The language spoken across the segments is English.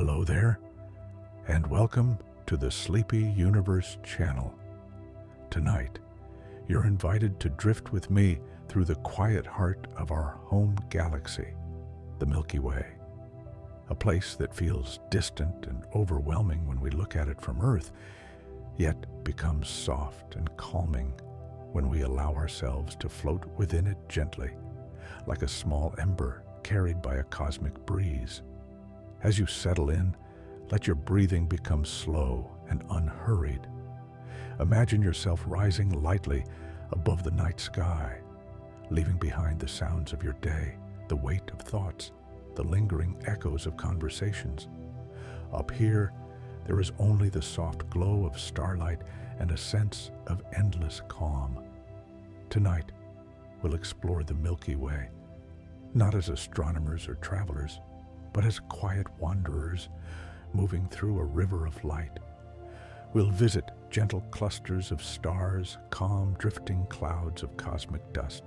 Hello there, and welcome to the Sleepy Universe channel. Tonight, you're invited to drift with me through the quiet heart of our home galaxy, the Milky Way. A place that feels distant and overwhelming when we look at it from Earth, yet becomes soft and calming when we allow ourselves to float within it gently, like a small ember carried by a cosmic breeze. As you settle in, let your breathing become slow and unhurried. Imagine yourself rising lightly above the night sky, leaving behind the sounds of your day, the weight of thoughts, the lingering echoes of conversations. Up here, there is only the soft glow of starlight and a sense of endless calm. Tonight, we'll explore the Milky Way, not as astronomers or travelers, but as quiet wanderers moving through a river of light. We'll visit gentle clusters of stars, calm drifting clouds of cosmic dust,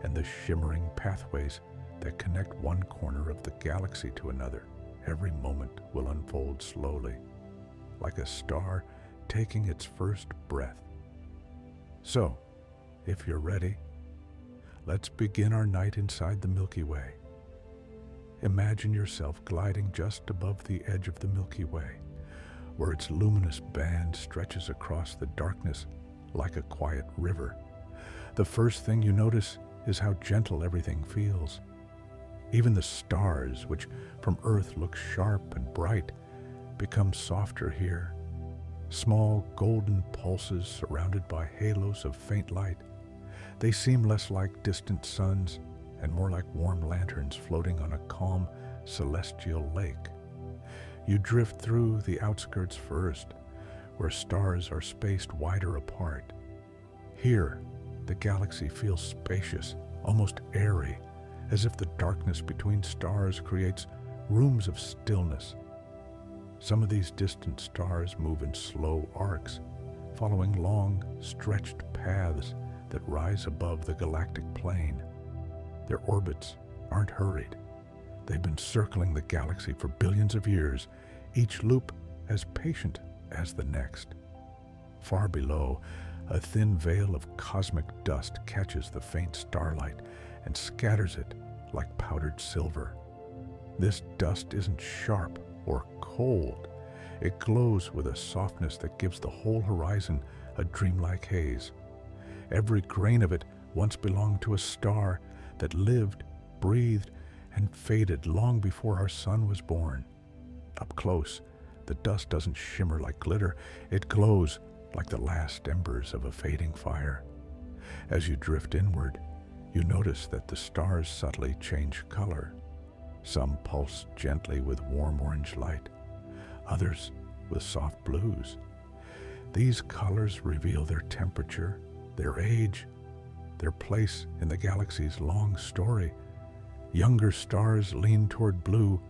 and the shimmering pathways that connect one corner of the galaxy to another. Every moment will unfold slowly, like a star taking its first breath. So, if you're ready, let's begin our night inside the Milky Way. Imagine yourself gliding just above the edge of the Milky Way, where its luminous band stretches across the darkness like a quiet river. The first thing you notice is how gentle everything feels. Even the stars, which from Earth look sharp and bright, become softer here. Small golden pulses surrounded by halos of faint light. They seem less like distant suns and more like warm lanterns floating on a calm, celestial lake. You drift through the outskirts first, where stars are spaced wider apart. Here, the galaxy feels spacious, almost airy, as if the darkness between stars creates rooms of stillness. Some of these distant stars move in slow arcs, following long, stretched paths that rise above the galactic plane. Their orbits aren't hurried. They've been circling the galaxy for billions of years, each loop as patient as the next. Far below, a thin veil of cosmic dust catches the faint starlight and scatters it like powdered silver. This dust isn't sharp or cold. It glows with a softness that gives the whole horizon a dreamlike haze. Every grain of it once belonged to a star that lived, breathed, and faded long before our sun was born. Up close, the dust doesn't shimmer like glitter. It glows like the last embers of a fading fire. As you drift inward, you notice that the stars subtly change color. Some pulse gently with warm orange light, others with soft blues. These colors reveal their temperature, their age, their place in the galaxy's long story. Younger stars lean toward blue,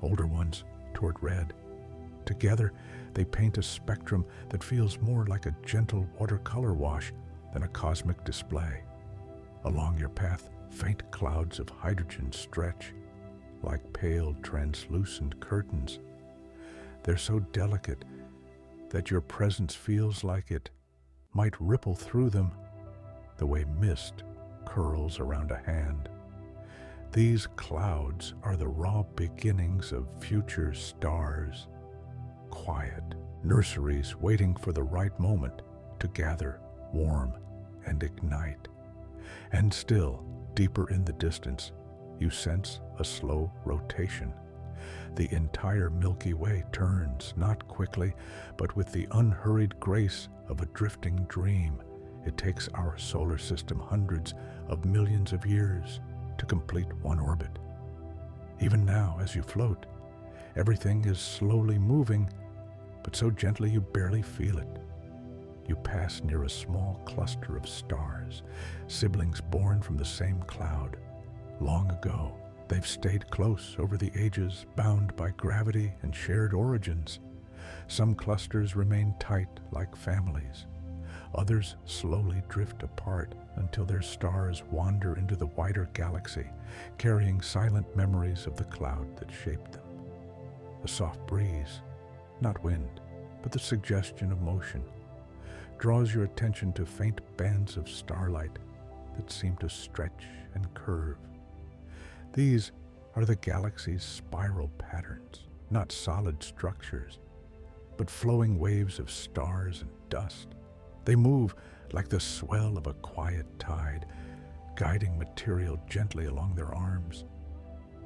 older ones toward red. Together, they paint a spectrum that feels more like a gentle watercolor wash than a cosmic display. Along your path, faint clouds of hydrogen stretch, like pale, translucent curtains. They're so delicate that your presence feels like it might ripple through them, the way mist curls around a hand. These clouds are the raw beginnings of future stars, quiet nurseries waiting for the right moment to gather, warm, and ignite. And still, deeper in the distance, you sense a slow rotation. The entire Milky Way turns, not quickly, but with the unhurried grace of a drifting dream. It takes our solar system hundreds of millions of years to complete one orbit. Even now, as you float, everything is slowly moving, but so gently you barely feel it. You pass near a small cluster of stars, siblings born from the same cloud. Long ago, they've stayed close over the ages, bound by gravity and shared origins. Some clusters remain tight like families. Others slowly drift apart until their stars wander into the wider galaxy, carrying silent memories of the cloud that shaped them. A soft breeze, not wind, but the suggestion of motion, draws your attention to faint bands of starlight that seem to stretch and curve. These are the galaxy's spiral patterns, not solid structures, but flowing waves of stars and dust. They move like the swell of a quiet tide, guiding material gently along their arms.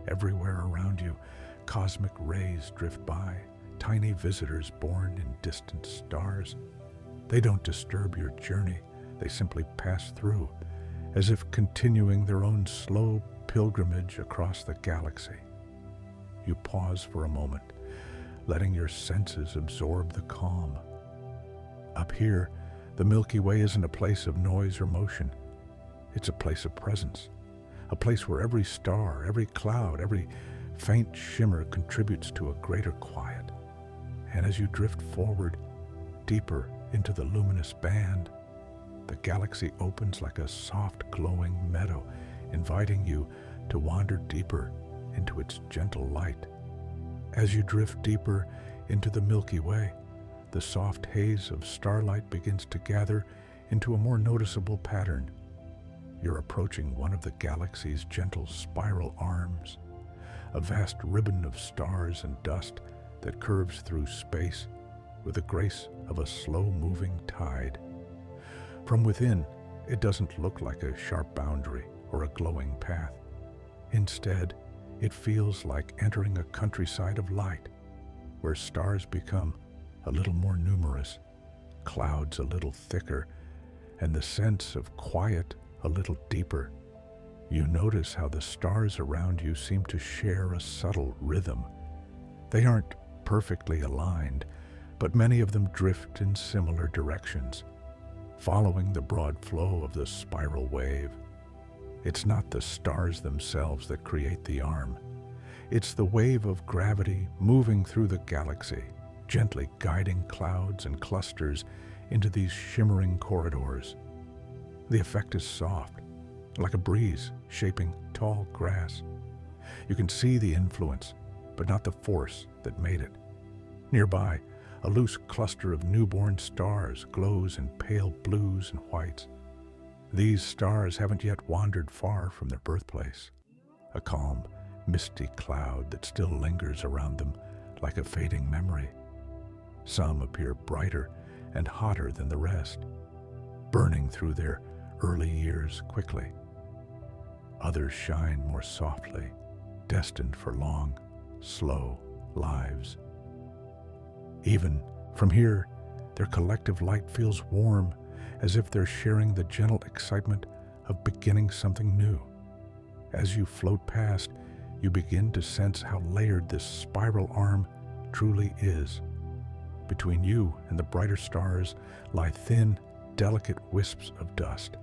Everywhere around you, cosmic rays drift by, tiny visitors born in distant stars. They don't disturb your journey, they simply pass through, as if continuing their own slow pilgrimage across the galaxy. You pause for a moment, letting your senses absorb the calm. Up here, the Milky Way isn't a place of noise or motion. It's a place of presence, a place where every star, every cloud, every faint shimmer contributes to a greater quiet. And as you drift forward, deeper into the luminous band, the galaxy opens like a soft glowing meadow, inviting you to wander deeper into its gentle light. As you drift deeper into the Milky Way, the soft haze of starlight begins to gather into a more noticeable pattern. You're approaching one of the galaxy's gentle spiral arms, a vast ribbon of stars and dust that curves through space with the grace of a slow-moving tide. From within, it doesn't look like a sharp boundary or a glowing path. Instead, it feels like entering a countryside of light, where stars become a little more numerous, clouds a little thicker, and the sense of quiet a little deeper. You notice how the stars around you seem to share a subtle rhythm. They aren't perfectly aligned, but many of them drift in similar directions, following the broad flow of the spiral wave. It's not the stars themselves that create the arm. It's the wave of gravity moving through the galaxy, gently guiding clouds and clusters into these shimmering corridors. The effect is soft, like a breeze shaping tall grass. You can see the influence, but not the force that made it. Nearby, a loose cluster of newborn stars glows in pale blues and whites. These stars haven't yet wandered far from their birthplace, a calm, misty cloud that still lingers around them like a fading memory. Some appear brighter and hotter than the rest, burning through their early years quickly. Others shine more softly, destined for long, slow lives. Even from here, their collective light feels warm, as if they're sharing the gentle excitement of beginning something new. As you float past, you begin to sense how layered this spiral arm truly is. Between you and the brighter stars lie thin, delicate wisps of dust.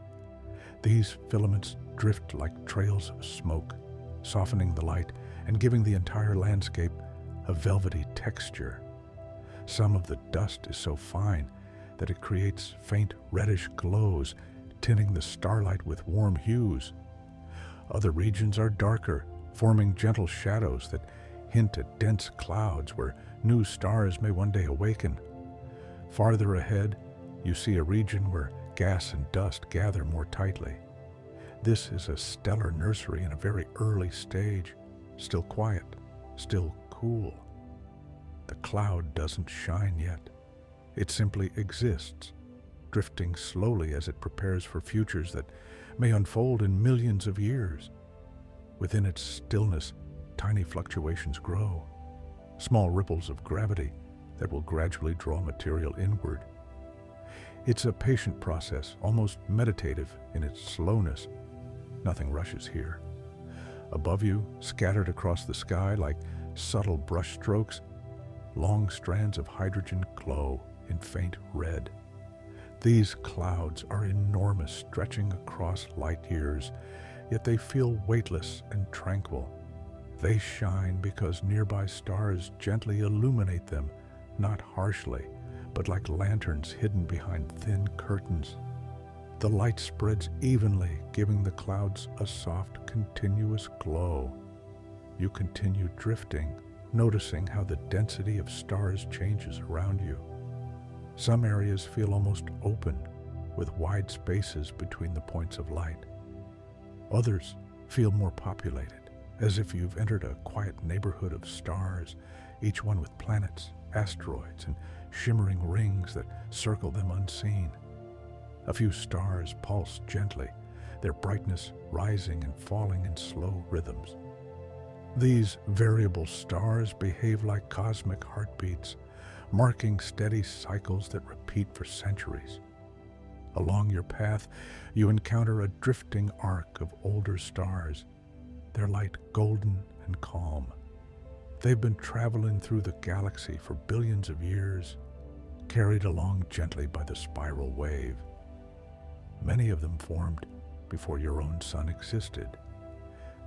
These filaments drift like trails of smoke, softening the light and giving the entire landscape a velvety texture. Some of the dust is so fine that it creates faint reddish glows, tinting the starlight with warm hues. Other regions are darker, forming gentle shadows that hint at dense clouds where new stars may one day awaken. Farther ahead, you see a region where gas and dust gather more tightly. This is a stellar nursery in a very early stage, still quiet, still cool. The cloud doesn't shine yet. It simply exists, drifting slowly as it prepares for futures that may unfold in millions of years. Within its stillness, tiny fluctuations grow, small ripples of gravity that will gradually draw material inward. It's a patient process, almost meditative in its slowness. Nothing rushes here. Above you, scattered across the sky like subtle brushstrokes, long strands of hydrogen glow in faint red. These clouds are enormous, stretching across light years, yet they feel weightless and tranquil. They shine because nearby stars gently illuminate them, not harshly, but like lanterns hidden behind thin curtains. The light spreads evenly, giving the clouds a soft, continuous glow. You continue drifting, noticing how the density of stars changes around you. Some areas feel almost open, with wide spaces between the points of light. Others feel more populated, as if you've entered a quiet neighborhood of stars, each one with planets, asteroids, and shimmering rings that circle them unseen. A few stars pulse gently, their brightness rising and falling in slow rhythms. These variable stars behave like cosmic heartbeats, marking steady cycles that repeat for centuries. Along your path, you encounter a drifting arc of older stars, their light golden and calm. They've been traveling through the galaxy for billions of years, carried along gently by the spiral wave. Many of them formed before your own sun existed.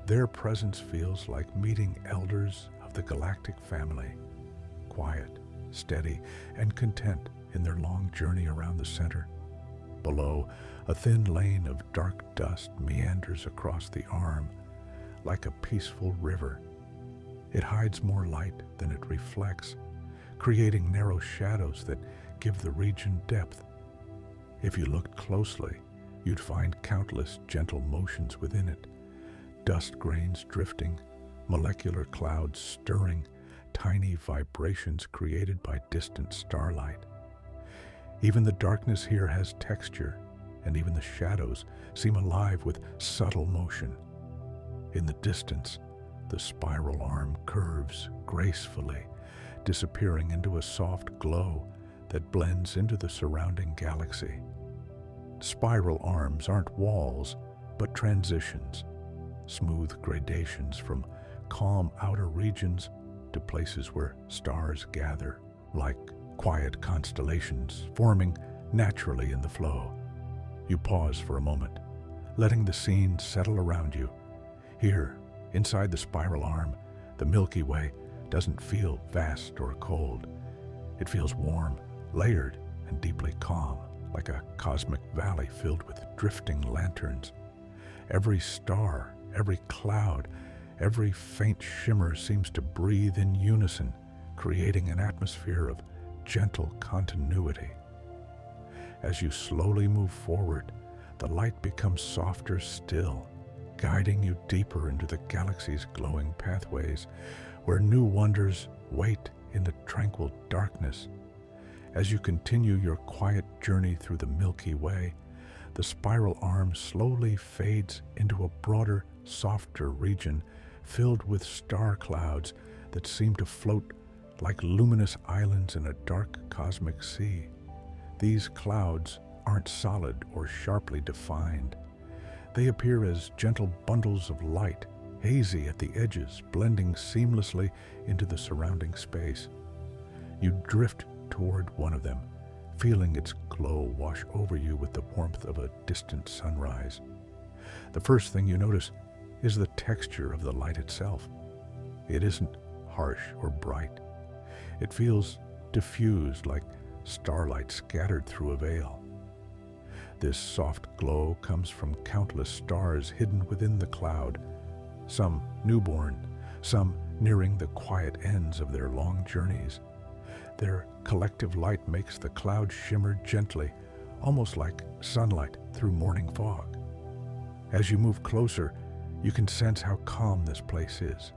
Their presence feels like meeting elders of the galactic family, quiet, steady, and content in their long journey around the center. Below, a thin lane of dark dust meanders across the arm, like a peaceful river. It hides more light than it reflects, creating narrow shadows that give the region depth. If you looked closely, you'd find countless gentle motions within it. Dust grains drifting, molecular clouds stirring, tiny vibrations created by distant starlight. Even the darkness here has texture, and even the shadows seem alive with subtle motion. In the distance, the spiral arm curves gracefully, disappearing into a soft glow that blends into the surrounding galaxy. Spiral arms aren't walls, but transitions, smooth gradations from calm outer regions to places where stars gather, like quiet constellations forming naturally in the flow. You pause for a moment, letting the scene settle around you. Here, inside the spiral arm, the Milky Way doesn't feel vast or cold. It feels warm, layered, and deeply calm, like a cosmic valley filled with drifting lanterns. Every star, every cloud, every faint shimmer seems to breathe in unison, creating an atmosphere of gentle continuity. As you slowly move forward, the light becomes softer still, guiding you deeper into the galaxy's glowing pathways, where new wonders wait in the tranquil darkness. As you continue your quiet journey through the Milky Way, the spiral arm slowly fades into a broader, softer region filled with star clouds that seem to float like luminous islands in a dark cosmic sea. These clouds aren't solid or sharply defined. They appear as gentle bundles of light, hazy at the edges, blending seamlessly into the surrounding space. You drift toward one of them, feeling its glow wash over you with the warmth of a distant sunrise. The first thing you notice is the texture of the light itself. It isn't harsh or bright. It feels diffused, like starlight scattered through a veil. This soft glow comes from countless stars hidden within the cloud, some newborn, some nearing the quiet ends of their long journeys. Their collective light makes the cloud shimmer gently, almost like sunlight through morning fog. As you move closer, you can sense how calm this place is.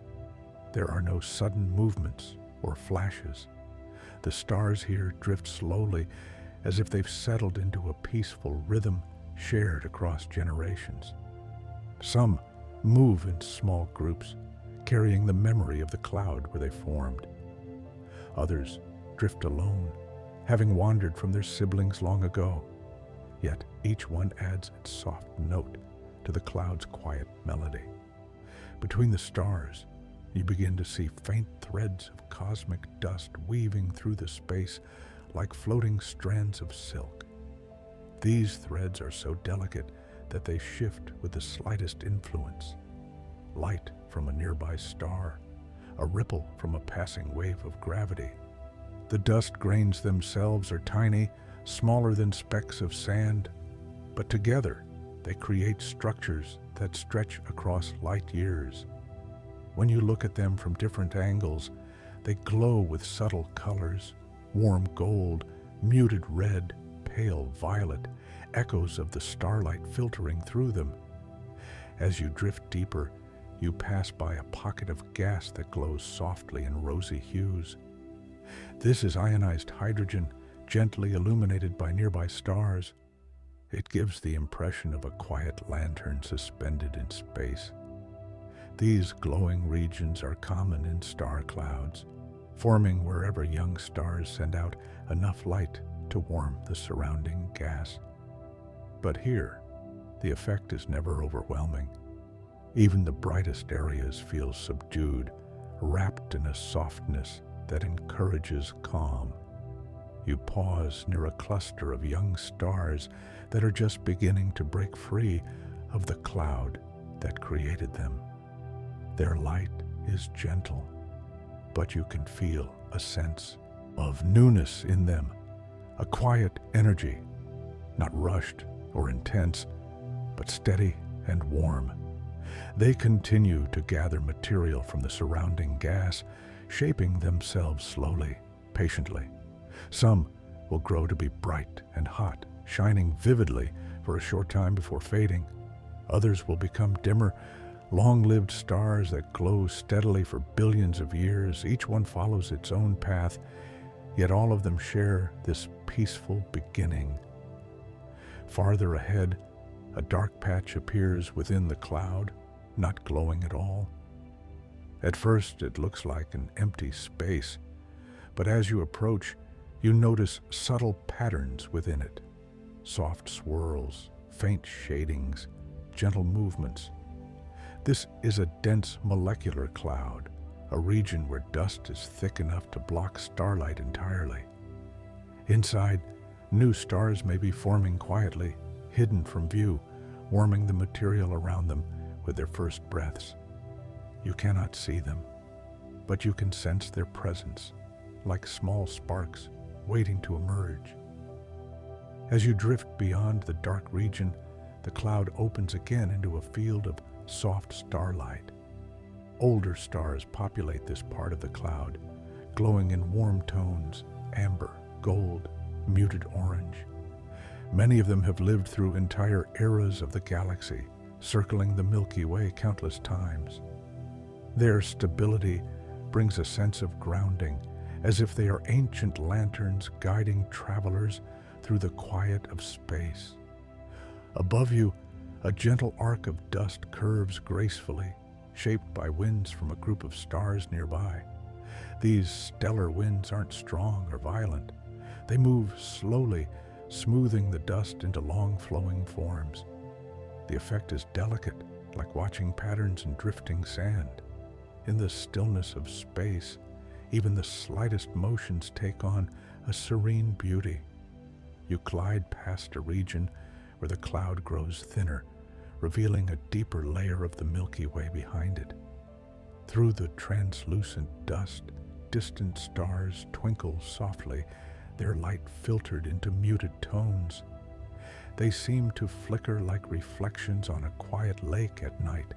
There are no sudden movements or flashes. The stars here drift slowly, as if they've settled into a peaceful rhythm shared across generations. Some move in small groups, carrying the memory of the cloud where they formed. Others drift alone, having wandered from their siblings long ago. Yet each one adds its soft note to the cloud's quiet melody. Between the stars, you begin to see faint threads of cosmic dust weaving through the space like floating strands of silk. These threads are so delicate that they shift with the slightest influence. Light from a nearby star, a ripple from a passing wave of gravity. The dust grains themselves are tiny, smaller than specks of sand, but together they create structures that stretch across light years. When you look at them from different angles, They glow with subtle colors, warm gold, muted red, pale violet, echoes of the starlight filtering through them. As you drift deeper, you pass by a pocket of gas that glows softly in rosy hues. This is ionized hydrogen, gently illuminated by nearby stars. It gives the impression of a quiet lantern suspended in space. These glowing regions are common in star clouds, forming wherever young stars send out enough light to warm the surrounding gas. But here, the effect is never overwhelming. Even the brightest areas feel subdued, wrapped in a softness that encourages calm. You pause near a cluster of young stars that are just beginning to break free of the cloud that created them. Their light is gentle, but you can feel a sense of newness in them, a quiet energy, not rushed or intense, but steady and warm. They continue to gather material from the surrounding gas, shaping themselves slowly, patiently. Some will grow to be bright and hot, shining vividly for a short time before fading. Others will become dimmer, long-lived stars that glow steadily for billions of years. Each one follows its own path, yet all of them share this peaceful beginning. Farther ahead, a dark patch appears within the cloud, not glowing at all. At first, it looks like an empty space, but as you approach, you notice subtle patterns within it. Soft swirls, faint shadings, gentle movements. This is a dense molecular cloud, a region where dust is thick enough to block starlight entirely. Inside, new stars may be forming quietly, hidden from view, warming the material around them with their first breaths. You cannot see them, but you can sense their presence, like small sparks waiting to emerge. As you drift beyond the dark region, the cloud opens again into a field of soft starlight. Older stars populate this part of the cloud, glowing in warm tones, amber, gold, muted orange. Many of them have lived through entire eras of the galaxy, circling the Milky Way countless times. Their stability brings a sense of grounding, as if they are ancient lanterns guiding travelers through the quiet of space. Above you, a gentle arc of dust curves gracefully, shaped by winds from a group of stars nearby. These stellar winds aren't strong or violent. They move slowly, smoothing the dust into long flowing forms. The effect is delicate, like watching patterns in drifting sand. In the stillness of space, even the slightest motions take on a serene beauty. You glide past a region where the cloud grows thinner, revealing a deeper layer of the Milky Way behind it. Through the translucent dust, distant stars twinkle softly, their light filtered into muted tones. They seem to flicker like reflections on a quiet lake at night.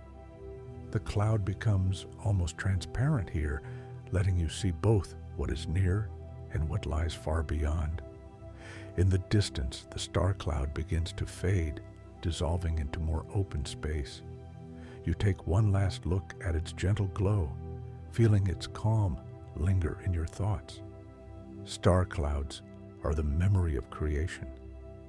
The cloud becomes almost transparent here, letting you see both what is near and what lies far beyond. In the distance, the star cloud begins to fade, dissolving into more open space. You take one last look at its gentle glow, feeling its calm linger in your thoughts. Star clouds are the memory of creation,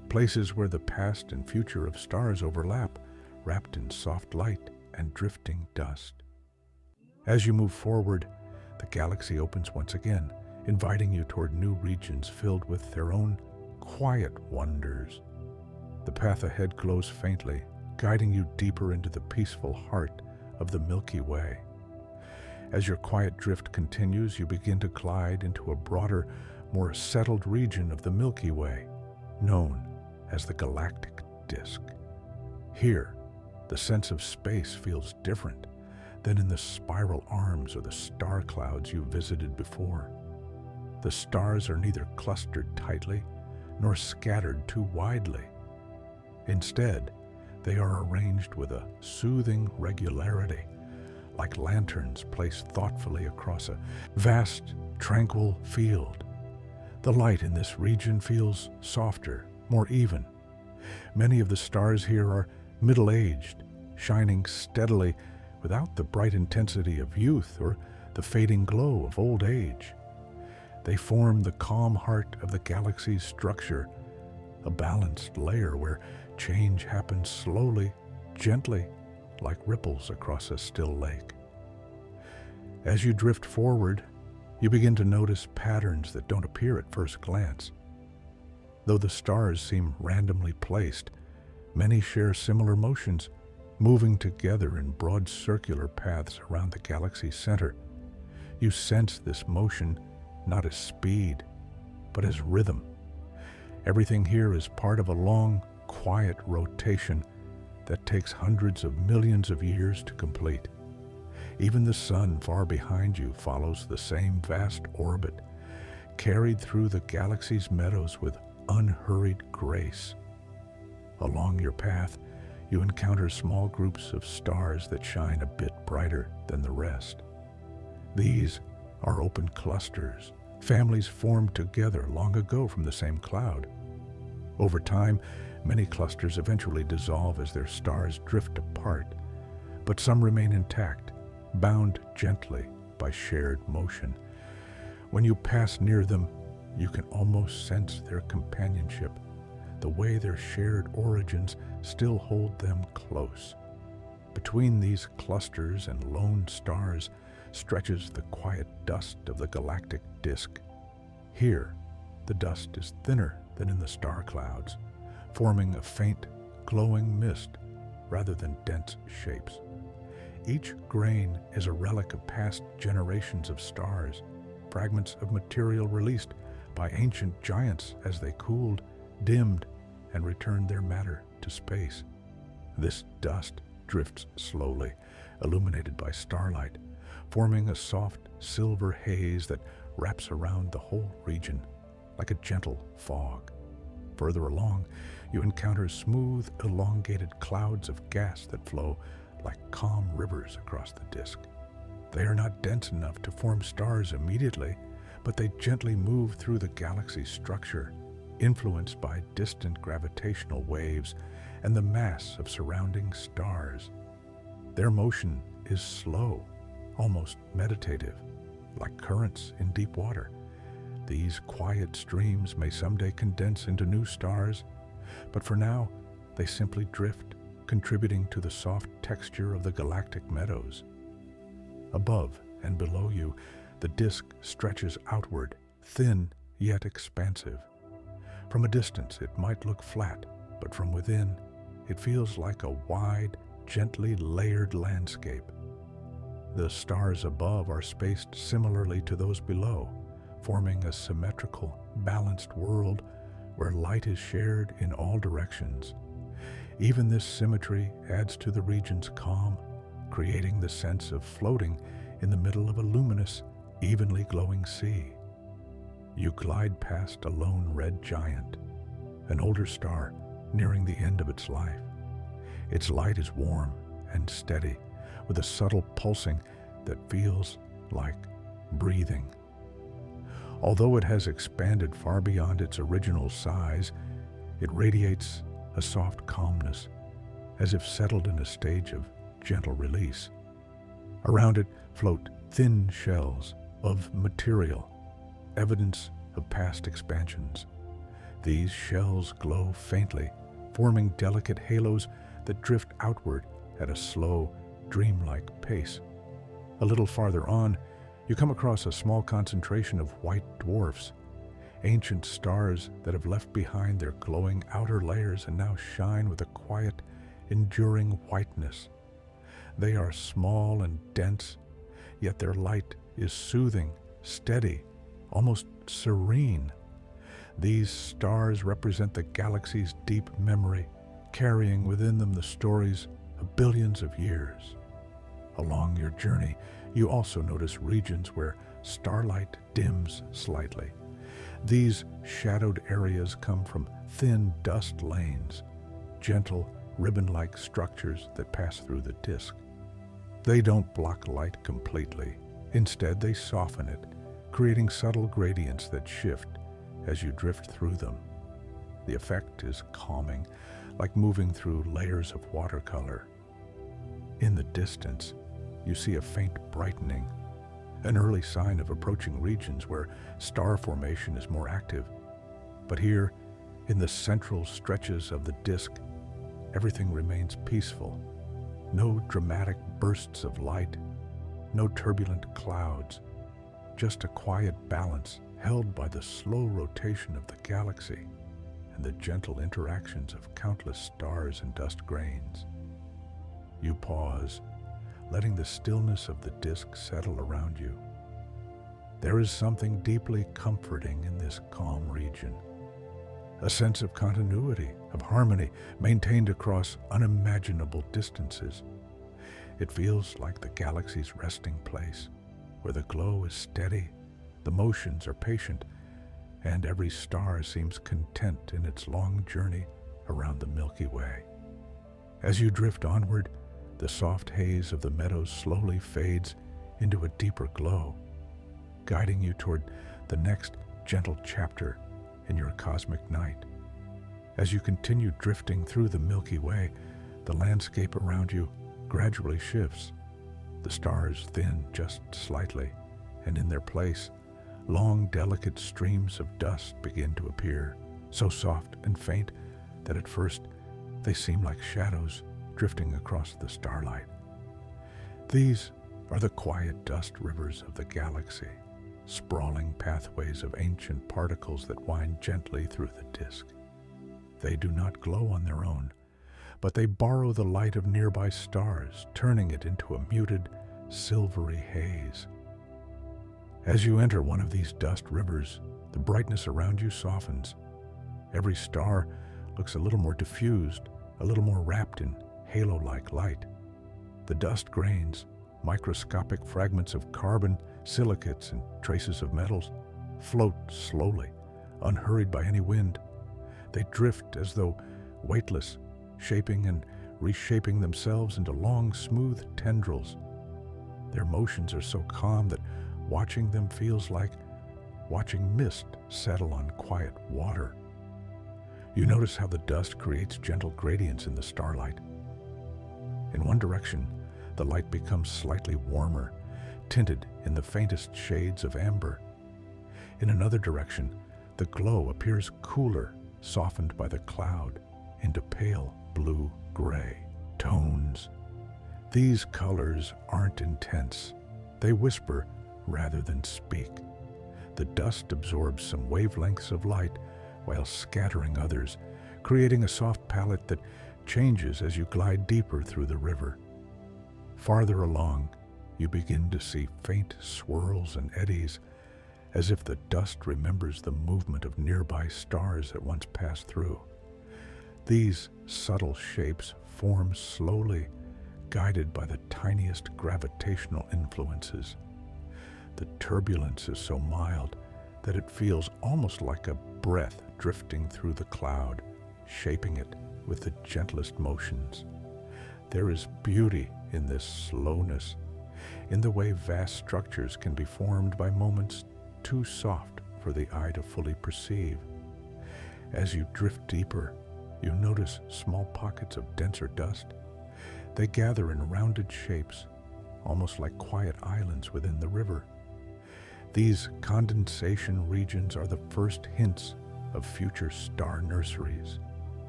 places where the past and future of stars overlap, wrapped in soft light and drifting dust. As you move forward, the galaxy opens once again, inviting you toward new regions filled with their own quiet wonders. The path ahead glows faintly, guiding you deeper into the peaceful heart of the Milky Way. As your quiet drift continues, you begin to glide into a broader, more settled region of the Milky Way, known as the Galactic disk. Here, the sense of space feels different than in the spiral arms or the star clouds you visited before. The stars are neither clustered tightly nor scattered too widely. Instead, they are arranged with a soothing regularity, like lanterns placed thoughtfully across a vast, tranquil field. The light in this region feels softer, more even. Many of the stars here are middle-aged, shining steadily without the bright intensity of youth or the fading glow of old age. They form the calm heart of the galaxy's structure, a balanced layer where change happens slowly, gently, like ripples across a still lake. As you drift forward, you begin to notice patterns that don't appear at first glance. Though the stars seem randomly placed, many share similar motions, moving together in broad circular paths around the galaxy's center. You sense this motion not as speed, but as rhythm. Everything here is part of a long, quiet rotation that takes hundreds of millions of years to complete. Even the sun far behind you follows the same vast orbit, carried through the galaxy's meadows with unhurried grace. Along your path, you encounter small groups of stars that shine a bit brighter than the rest. These are open clusters, families formed together long ago from the same cloud. Over time, many clusters eventually dissolve as their stars drift apart, but some remain intact, bound gently by shared motion. When you pass near them, you can almost sense their companionship, the way their shared origins still hold them close. Between these clusters and lone stars stretches the quiet dust of the galactic disk. Here, the dust is thinner than in the star clouds, forming a faint, glowing mist rather than dense shapes. Each grain is a relic of past generations of stars, fragments of material released by ancient giants as they cooled, dimmed, and returned their matter to space. This dust drifts slowly, illuminated by starlight, forming a soft silver haze that wraps around the whole region like a gentle fog. Further along, you encounter smooth, elongated clouds of gas that flow like calm rivers across the disk. They are not dense enough to form stars immediately, but they gently move through the galaxy's structure, influenced by distant gravitational waves and the mass of surrounding stars. Their motion is slow, almost meditative, like currents in deep water. These quiet streams may someday condense into new stars, but for now, they simply drift, contributing to the soft texture of the galactic meadows. Above and below you, the disk stretches outward, thin yet expansive. From a distance, it might look flat, but from within, it feels like a wide, gently layered landscape. The stars above are spaced similarly to those below, forming a symmetrical, balanced world where light is shared in all directions. Even this symmetry adds to the region's calm, creating the sense of floating in the middle of a luminous, evenly glowing sea. You glide past a lone red giant, an older star nearing the end of its life. Its light is warm and steady, with a subtle pulsing that feels like breathing. Although it has expanded far beyond its original size, it radiates a soft calmness, as if settled in a stage of gentle release. Around it float thin shells of material, evidence of past expansions. These shells glow faintly, forming delicate halos that drift outward at a slow, dreamlike pace. A little farther on, you come across a small concentration of white dwarfs, ancient stars that have left behind their glowing outer layers and now shine with a quiet, enduring whiteness. They are small and dense, yet their light is soothing, steady, almost serene. These stars represent the galaxy's deep memory, carrying within them the stories of billions of years. Along your journey, you also notice regions where starlight dims slightly. These shadowed areas come from thin dust lanes, gentle, ribbon-like structures that pass through the disk. They don't block light completely. Instead, they soften it, creating subtle gradients that shift as you drift through them. The effect is calming, like moving through layers of watercolor. In the distance, you see a faint brightening, an early sign of approaching regions where star formation is more active. But here, in the central stretches of the disk, everything remains peaceful. No dramatic bursts of light, no turbulent clouds, just a quiet balance held by the slow rotation of the galaxy and the gentle interactions of countless stars and dust grains. You pause, letting the stillness of the disk settle around you. There is something deeply comforting in this calm region, a sense of continuity, of harmony, maintained across unimaginable distances. It feels like the galaxy's resting place, where the glow is steady, the motions are patient, and every star seems content in its long journey around the Milky Way. As you drift onward, the soft haze of the meadows slowly fades into a deeper glow, guiding you toward the next gentle chapter in your cosmic night. As you continue drifting through the Milky Way, the landscape around you gradually shifts. The stars thin just slightly, and in their place, long, delicate streams of dust begin to appear, so soft and faint that at first they seem like shadows drifting across the starlight. These are the quiet dust rivers of the galaxy, sprawling pathways of ancient particles that wind gently through the disk. They do not glow on their own, but they borrow the light of nearby stars, turning it into a muted, silvery haze. As you enter one of these dust rivers, the brightness around you softens. Every star looks a little more diffused, a little more wrapped in halo-like light. The dust grains, microscopic fragments of carbon, silicates, and traces of metals, float slowly, unhurried by any wind. They drift as though weightless, shaping and reshaping themselves into long, smooth tendrils. Their motions are so calm that watching them feels like watching mist settle on quiet water. You notice how the dust creates gentle gradients in the starlight. In one direction, the light becomes slightly warmer, tinted in the faintest shades of amber. In another direction, the glow appears cooler, softened by the cloud into pale blue-gray tones. These colors aren't intense. They whisper rather than speak. The dust absorbs some wavelengths of light while scattering others, creating a soft palette that changes as you glide deeper through the river. Farther along, you begin to see faint swirls and eddies, as if the dust remembers the movement of nearby stars that once passed through. These subtle shapes form slowly, guided by the tiniest gravitational influences. The turbulence is so mild that it feels almost like a breath drifting through the cloud, shaping it with the gentlest motions. There is beauty in this slowness, in the way vast structures can be formed by moments too soft for the eye to fully perceive. As you drift deeper, you notice small pockets of denser dust. They gather in rounded shapes, almost like quiet islands within the river. These condensation regions are the first hints of future star nurseries,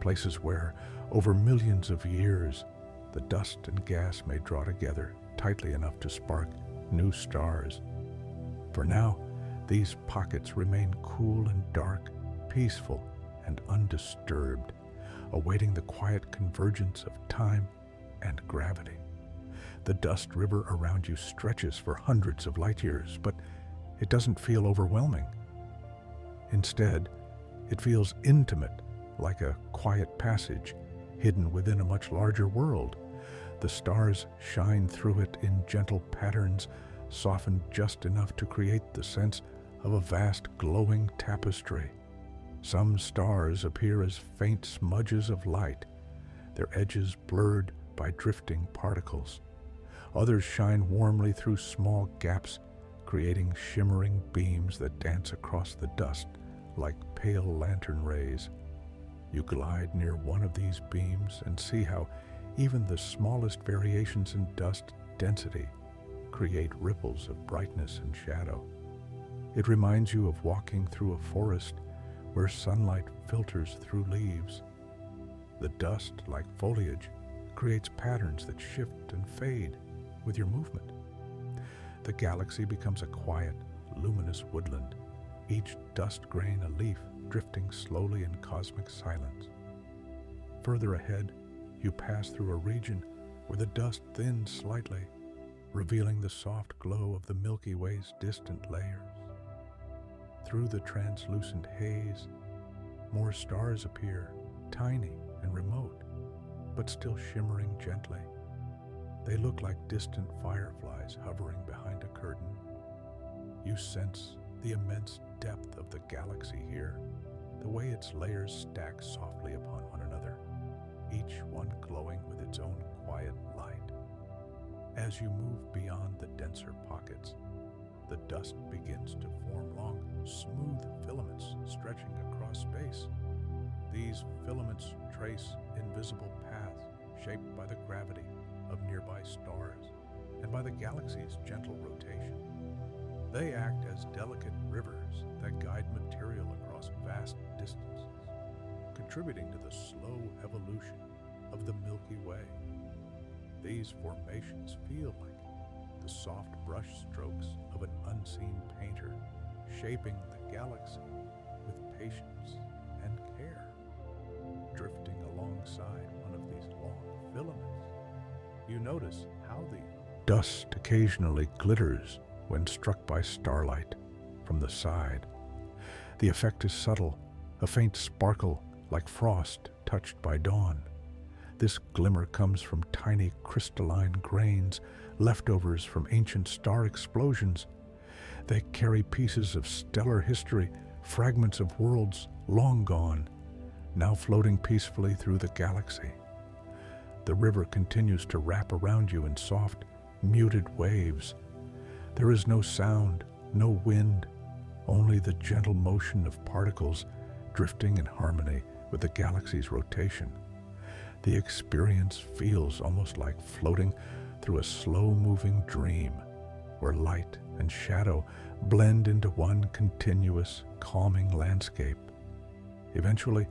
places where, over millions of years, the dust and gas may draw together tightly enough to spark new stars. For now, these pockets remain cool and dark, peaceful and undisturbed, awaiting the quiet convergence of time and gravity. The dust river around you stretches for hundreds of light years, but it doesn't feel overwhelming. Instead, it feels intimate, like a quiet passage hidden within a much larger world. The stars shine through it in gentle patterns, softened just enough to create the sense of a vast glowing tapestry. Some stars appear as faint smudges of light, their edges blurred by drifting particles, Others shine warmly through small gaps, creating shimmering beams that dance across the dust like pale lantern rays. You glide near one of these beams and see how even the smallest variations in dust density create ripples of brightness and shadow. It reminds you of walking through a forest where sunlight filters through leaves. The dust, like foliage, creates patterns that shift and fade with your movement. The galaxy becomes a quiet, luminous woodland, each dust grain a leaf drifting slowly in cosmic silence. Further ahead, you pass through a region where the dust thins slightly, revealing the soft glow of the Milky Way's distant layers. Through the translucent haze, more stars appear, tiny and remote, but still shimmering gently. They look like distant fireflies hovering behind a curtain. You sense the immense depth of the galaxy here, the way its layers stack softly upon one another, each one glowing with its own quiet light. As you move beyond the denser pockets, the dust begins to form long, smooth filaments stretching across space. These filaments trace invisible paths shaped by the gravity of nearby stars and by the galaxy's gentle rotation. They act as delicate rivers that guide material across vast distances, contributing to the slow evolution of the Milky Way. These formations feel like the soft brush strokes of an unseen painter, shaping the galaxy with patience and care. Drifting alongside one of these long filaments, you notice how the dust occasionally glitters when struck by starlight from the side. The effect is subtle, a faint sparkle like frost touched by dawn. This glimmer comes from tiny crystalline grains, leftovers from ancient star explosions. They carry pieces of stellar history, fragments of worlds long gone, now floating peacefully through the galaxy. The river continues to wrap around you in soft, muted waves. There is no sound, no wind, only the gentle motion of particles drifting in harmony with the galaxy's rotation. The experience feels almost like floating through a slow-moving dream, where light and shadow blend into one continuous, calming landscape. Eventually,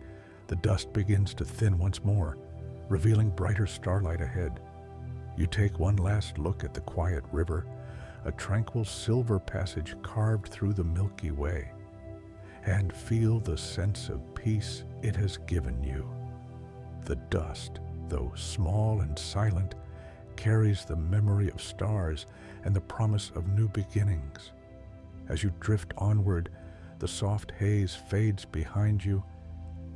the dust begins to thin once more, revealing brighter starlight ahead. You take one last look at the quiet river, a tranquil silver passage carved through the Milky Way, and feel the sense of peace it has given you. The dust, though small and silent, carries the memory of stars and the promise of new beginnings. As you drift onward, the soft haze fades behind you,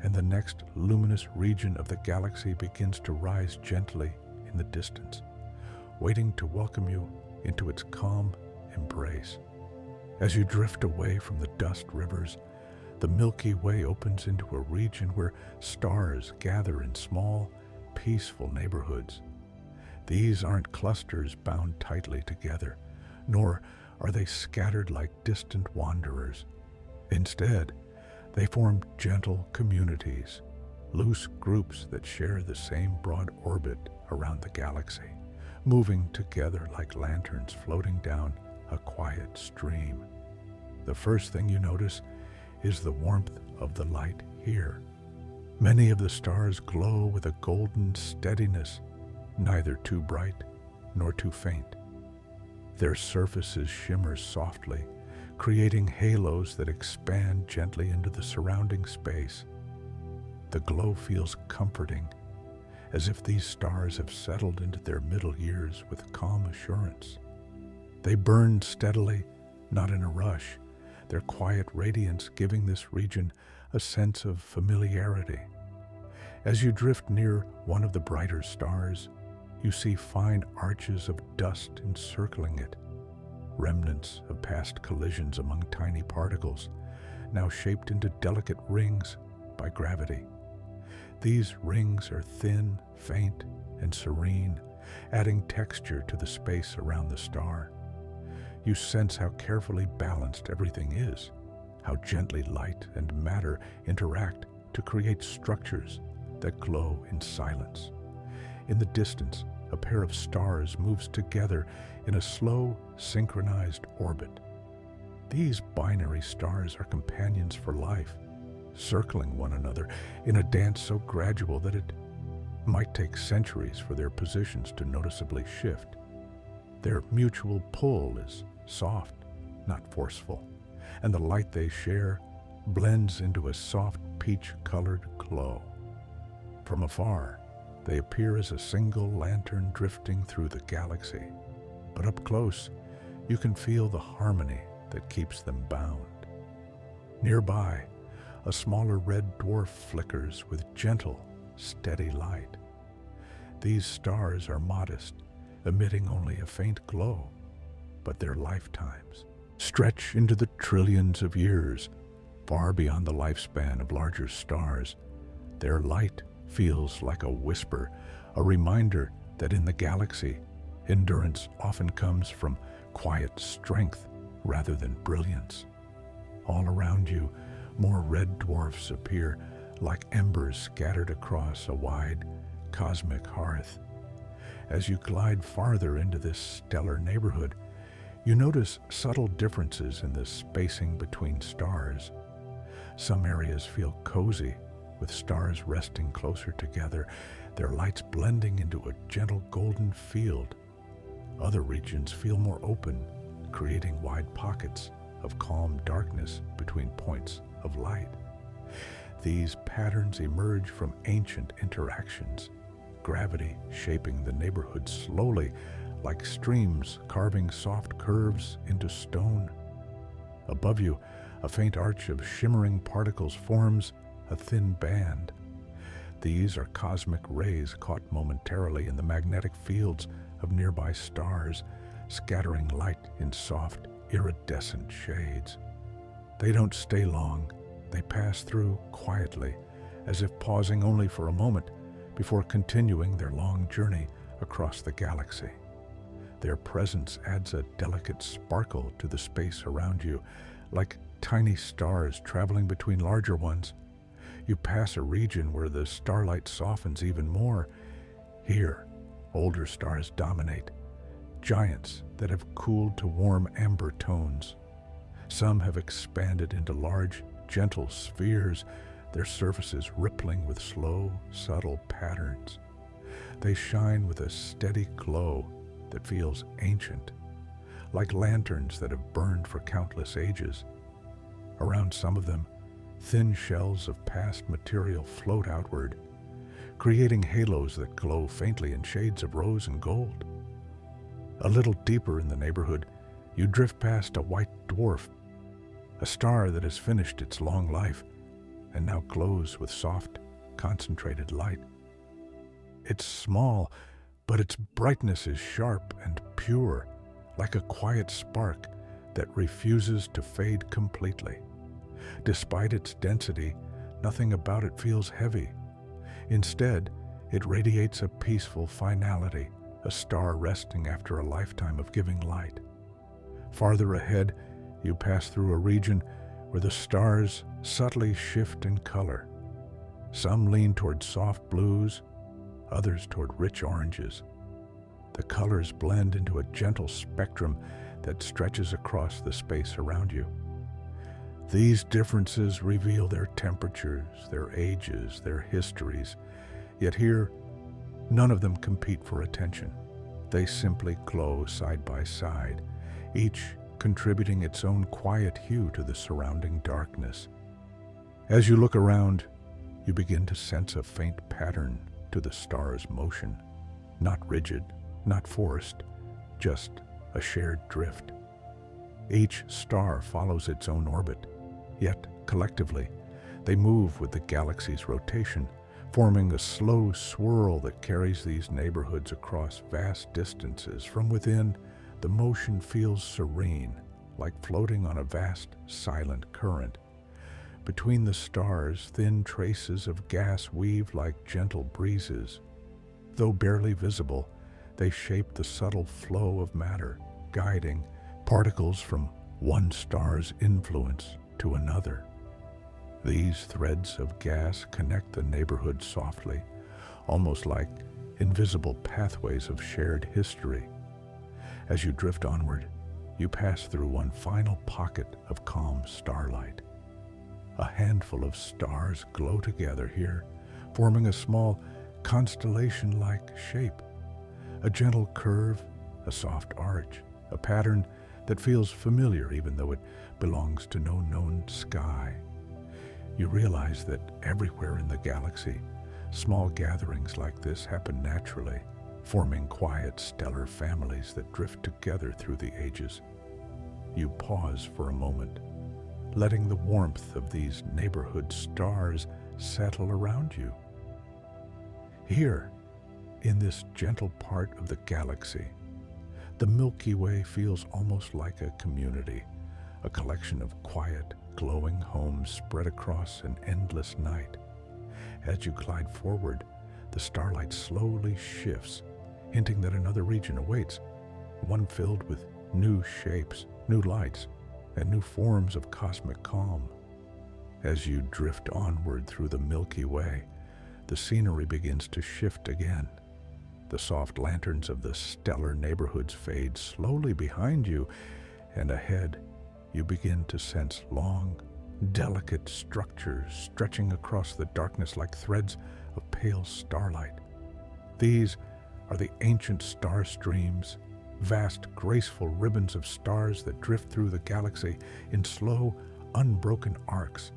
and the next luminous region of the galaxy begins to rise gently in the distance, waiting to welcome you into its calm embrace. As you drift away from the dust rivers, the Milky Way opens into a region where stars gather in small, peaceful neighborhoods. These aren't clusters bound tightly together, nor are they scattered like distant wanderers. Instead, they form gentle communities, loose groups that share the same broad orbit around the galaxy, moving together like lanterns floating down a quiet stream. The first thing you notice is the warmth of the light here. Many of the stars glow with a golden steadiness, neither too bright nor too faint. Their surfaces shimmer softly, creating halos that expand gently into the surrounding space. The glow feels comforting, as if these stars have settled into their middle years with calm assurance. They burn steadily, not in a rush, their quiet radiance giving this region a sense of familiarity. As you drift near one of the brighter stars, you see fine arches of dust encircling it, remnants of past collisions among tiny particles, now shaped into delicate rings by gravity. These rings are thin, faint, and serene, adding texture to the space around the star. You sense how carefully balanced everything is, how gently light and matter interact to create structures that glow in silence. In the distance, a pair of stars moves together in a slow, synchronized orbit. These binary stars are companions for life, circling one another in a dance so gradual that it might take centuries for their positions to noticeably shift. Their mutual pull is soft, not forceful, and the light they share blends into a soft peach-colored glow. From afar, they appear as a single lantern drifting through the galaxy, but up close, you can feel the harmony that keeps them bound. Nearby, a smaller red dwarf flickers with gentle, steady light. These stars are modest, emitting only a faint glow, but their lifetimes stretch into the trillions of years, far beyond the lifespan of larger stars. Their light feels like a whisper, a reminder that in the galaxy, endurance often comes from quiet strength rather than brilliance. All around you, more red dwarfs appear like embers scattered across a wide cosmic hearth. As you glide farther into this stellar neighborhood, you notice subtle differences in the spacing between stars. Some areas feel cozy, with stars resting closer together, their lights blending into a gentle golden field. Other regions feel more open, creating wide pockets of calm darkness between points of light. These patterns emerge from ancient interactions, gravity shaping the neighborhood slowly, like streams carving soft curves into stone. Above you, a faint arch of shimmering particles forms a thin band. These are cosmic rays caught momentarily in the magnetic fields of nearby stars, scattering light in soft, iridescent shades. They don't stay long. They pass through quietly, as if pausing only for a moment before continuing their long journey across the galaxy. Their presence adds a delicate sparkle to the space around you, like tiny stars traveling between larger ones. You pass a region where the starlight softens even more. Here, older stars dominate, giants that have cooled to warm amber tones. Some have expanded into large, gentle spheres, their surfaces rippling with slow, subtle patterns. They shine with a steady glow that feels ancient, like lanterns that have burned for countless ages. Around some of them, thin shells of past material float outward, creating halos that glow faintly in shades of rose and gold. A little deeper in the neighborhood, you drift past a white dwarf, a star that has finished its long life and now glows with soft, concentrated light. It's small, but its brightness is sharp and pure, like a quiet spark that refuses to fade completely. Despite its density, nothing about it feels heavy. Instead, it radiates a peaceful finality, a star resting after a lifetime of giving light. Farther ahead, you pass through a region where the stars subtly shift in color. Some lean toward soft blues, others toward rich oranges. The colors blend into a gentle spectrum that stretches across the space around you. These differences reveal their temperatures, their ages, their histories, yet here, none of them compete for attention. They simply glow side by side, each contributing its own quiet hue to the surrounding darkness. As you look around, you begin to sense a faint pattern to the star's motion, not rigid, not forced, just a shared drift. Each star follows its own orbit, yet collectively, they move with the galaxy's rotation, forming a slow swirl that carries these neighborhoods across vast distances. From within, the motion feels serene, like floating on a vast, silent current. Between the stars, thin traces of gas weave like gentle breezes. Though barely visible, They shape the subtle flow of matter, guiding particles from one star's influence to another. These threads of gas connect the neighborhood softly, almost like invisible pathways of shared history. As you drift onward, you pass through one final pocket of calm starlight. A handful of stars glow together here, forming a small constellation-like shape. A gentle curve, a soft arch, a pattern that feels familiar even though it belongs to no known sky. You realize that everywhere in the galaxy, small gatherings like this happen naturally, forming quiet stellar families that drift together through the ages. You pause for a moment, letting the warmth of these neighborhood stars settle around you. Here, in this gentle part of the galaxy, the Milky Way feels almost like a community, a collection of quiet, glowing homes spread across an endless night. As you glide forward, the starlight slowly shifts, hinting that another region awaits, one filled with new shapes, new lights, and new forms of cosmic calm. As you drift onward through the Milky Way, the scenery begins to shift again. The soft lanterns of the stellar neighborhoods fade slowly behind you, and ahead you begin to sense long, delicate structures stretching across the darkness like threads of pale starlight. These are the ancient star streams, vast, graceful ribbons of stars that drift through the galaxy in slow, unbroken arcs.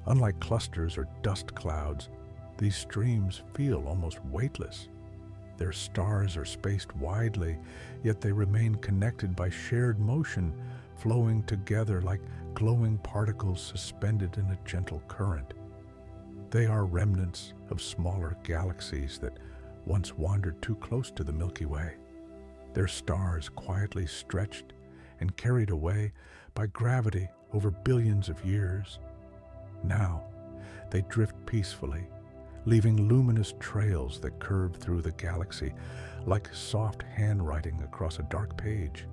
Unlike clusters or dust clouds, these streams feel almost weightless. Their stars are spaced widely, yet they remain connected by shared motion, flowing together like glowing particles suspended in a gentle current. They are remnants of smaller galaxies that once wandered too close to the Milky Way, their stars quietly stretched and carried away by gravity over billions of years. Now, they drift peacefully, leaving luminous trails that curve through the galaxy like soft handwriting across a dark page.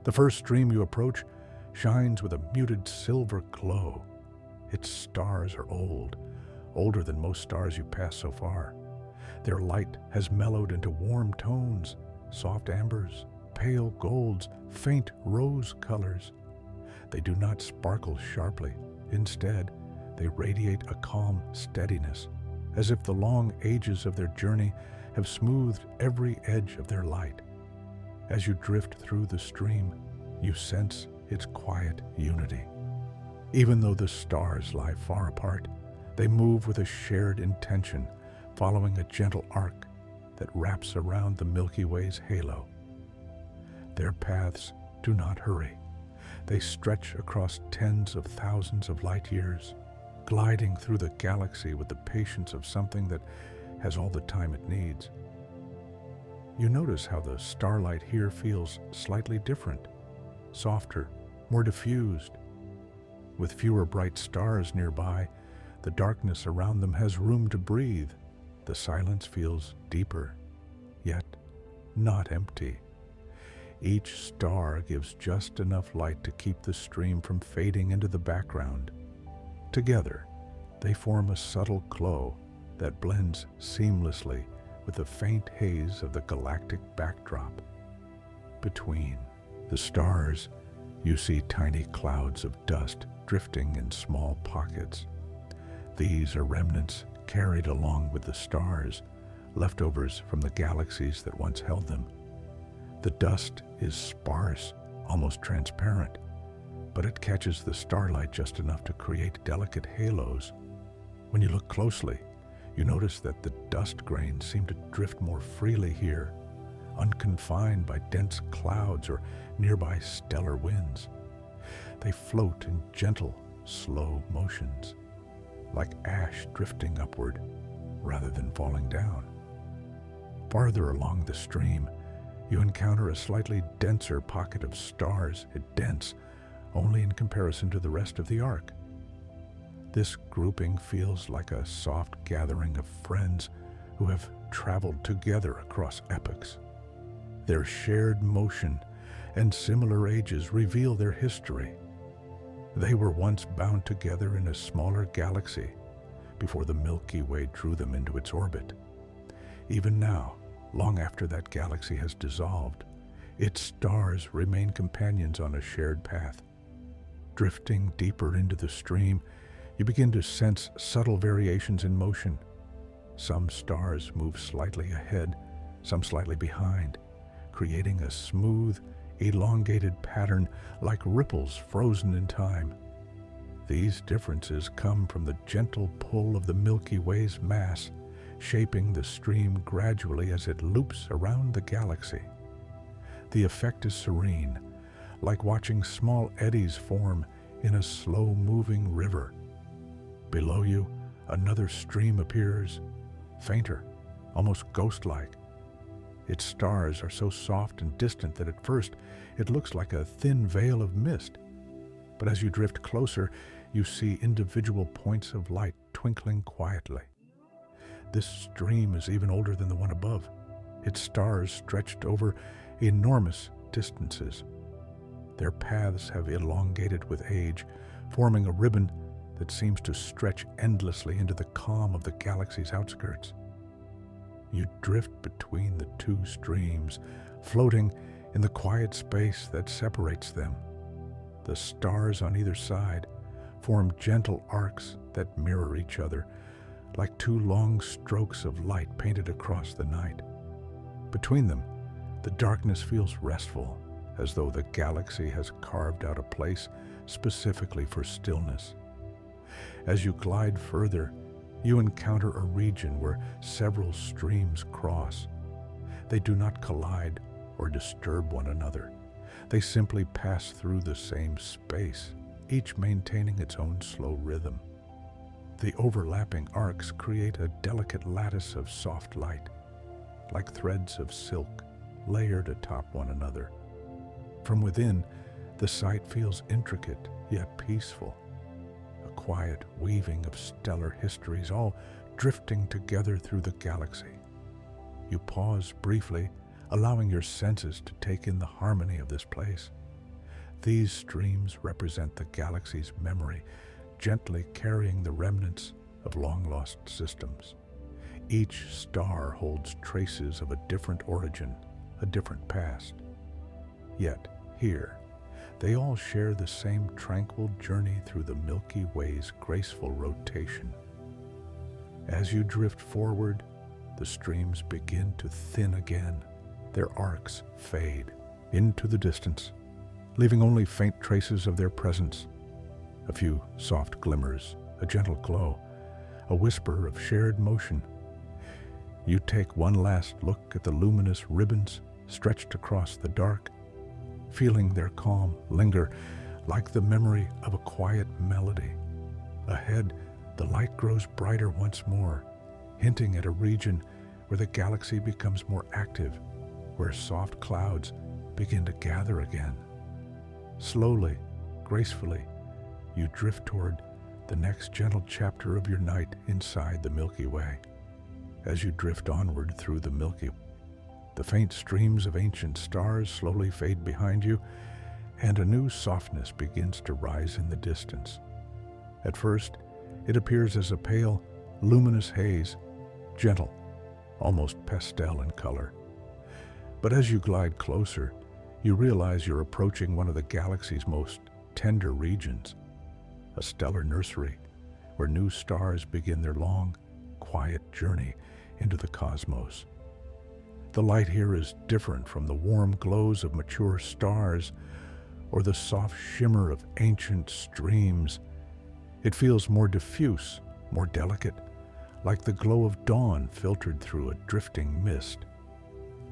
The first stream you approach shines with a muted silver glow. Its stars are old, older than most stars you pass so far. Their light has mellowed into warm tones, soft ambers, pale golds, faint rose colors. They do not sparkle sharply. Instead, they radiate a calm steadiness, as if the long ages of their journey have smoothed every edge of their light. As you drift through the stream, you sense its quiet unity. Even though the stars lie far apart, they move with a shared intention, following a gentle arc that wraps around the Milky Way's halo. Their paths do not hurry. They stretch across tens of thousands of light years, gliding through the galaxy with the patience of something that has all the time it needs. You notice how the starlight here feels slightly different, softer, more diffused. With fewer bright stars nearby, the darkness around them has room to breathe. The silence feels deeper, yet not empty. Each star gives just enough light to keep the stream from fading into the background. Together, they form a subtle glow that blends seamlessly with the faint haze of the galactic backdrop. Between the stars, you see tiny clouds of dust drifting in small pockets. These are remnants carried along with the stars, leftovers from the galaxies that once held them. The dust is sparse, almost transparent, but it catches the starlight just enough to create delicate halos. When you look closely, you notice that the dust grains seem to drift more freely here, unconfined by dense clouds or nearby stellar winds. They float in gentle, slow motions, like ash drifting upward rather than falling down. Farther along the stream, you encounter a slightly denser pocket of stars, dense only in comparison to the rest of the arc. This grouping feels like a soft gathering of friends who have traveled together across epochs. Their shared motion and similar ages reveal their history. They were once bound together in a smaller galaxy before the Milky Way drew them into its orbit. Even now, long after that galaxy has dissolved, its stars remain companions on a shared path. Drifting deeper into the stream, you begin to sense subtle variations in motion. Some stars move slightly ahead, some slightly behind, creating a smooth, elongated pattern like ripples frozen in time. These differences come from the gentle pull of the Milky Way's mass, shaping the stream gradually as it loops around the galaxy. The effect is serene, like watching small eddies form in a slow-moving river. Below you, another stream appears, fainter, almost ghost-like. Its stars are so soft and distant that at first it looks like a thin veil of mist. But as you drift closer, you see individual points of light twinkling quietly. This stream is even older than the one above, its stars stretched over enormous distances. Their paths have elongated with age, forming a ribbon that seems to stretch endlessly into the calm of the galaxy's outskirts. You drift between the two streams, floating in the quiet space that separates them. The stars on either side form gentle arcs that mirror each other, like two long strokes of light painted across the night. Between them, the darkness feels restful, as though the galaxy has carved out a place specifically for stillness. As you glide further, you encounter a region where several streams cross. They do not collide or disturb one another. They simply pass through the same space, each maintaining its own slow rhythm. The overlapping arcs create a delicate lattice of soft light, like threads of silk layered atop one another. From within, the sight feels intricate yet peaceful, a quiet weaving of stellar histories all drifting together through the galaxy. You pause briefly, allowing your senses to take in the harmony of this place. These streams represent the galaxy's memory, gently carrying the remnants of long-lost systems. Each star holds traces of a different origin, a different past. Yet, here, they all share the same tranquil journey through the Milky Way's graceful rotation. As you drift forward, the streams begin to thin again. Their arcs fade into the distance, leaving only faint traces of their presence. A few soft glimmers, a gentle glow, a whisper of shared motion. You take one last look at the luminous ribbons stretched across the dark, feeling their calm linger like the memory of a quiet melody. Ahead, the light grows brighter once more, hinting at a region where the galaxy becomes more active, where soft clouds begin to gather again. Slowly, gracefully, you drift toward the next gentle chapter of your night inside the Milky Way. As you drift onward through the Milky Way, the faint streams of ancient stars slowly fade behind you, and a new softness begins to rise in the distance. At first, it appears as a pale, luminous haze, gentle, almost pastel in color. But as you glide closer, you realize you're approaching one of the galaxy's most tender regions, a stellar nursery where new stars begin their long, quiet journey into the cosmos. The light here is different from the warm glows of mature stars or the soft shimmer of ancient streams. It feels more diffuse, more delicate, like the glow of dawn filtered through a drifting mist.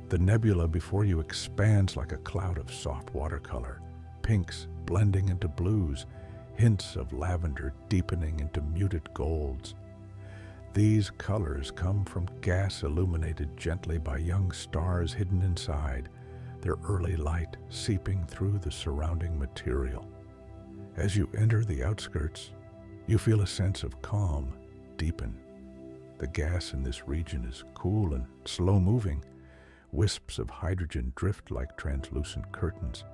The nebula before you expands like a cloud of soft watercolor, pinks blending into blues, hints of lavender deepening into muted golds. These colors come from gas illuminated gently by young stars hidden inside, their early light seeping through the surrounding material. As you enter the outskirts, you feel a sense of calm deepen. The gas in this region is cool and slow-moving, Wisps of hydrogen drift like translucent curtains,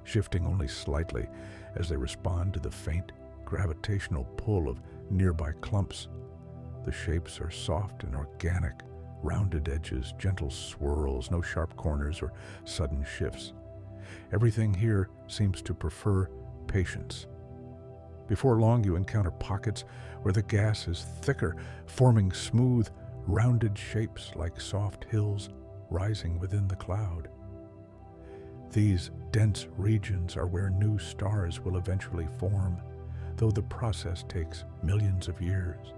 shifting only slightly as they respond to the faint gravitational pull of nearby clumps. The shapes are soft and organic, rounded edges, gentle swirls, no sharp corners or sudden shifts. Everything here seems to prefer patience. Before long, you encounter pockets where the gas is thicker, forming smooth, rounded shapes like soft hills rising within the cloud. These dense regions are where new stars will eventually form, though the process takes millions of years.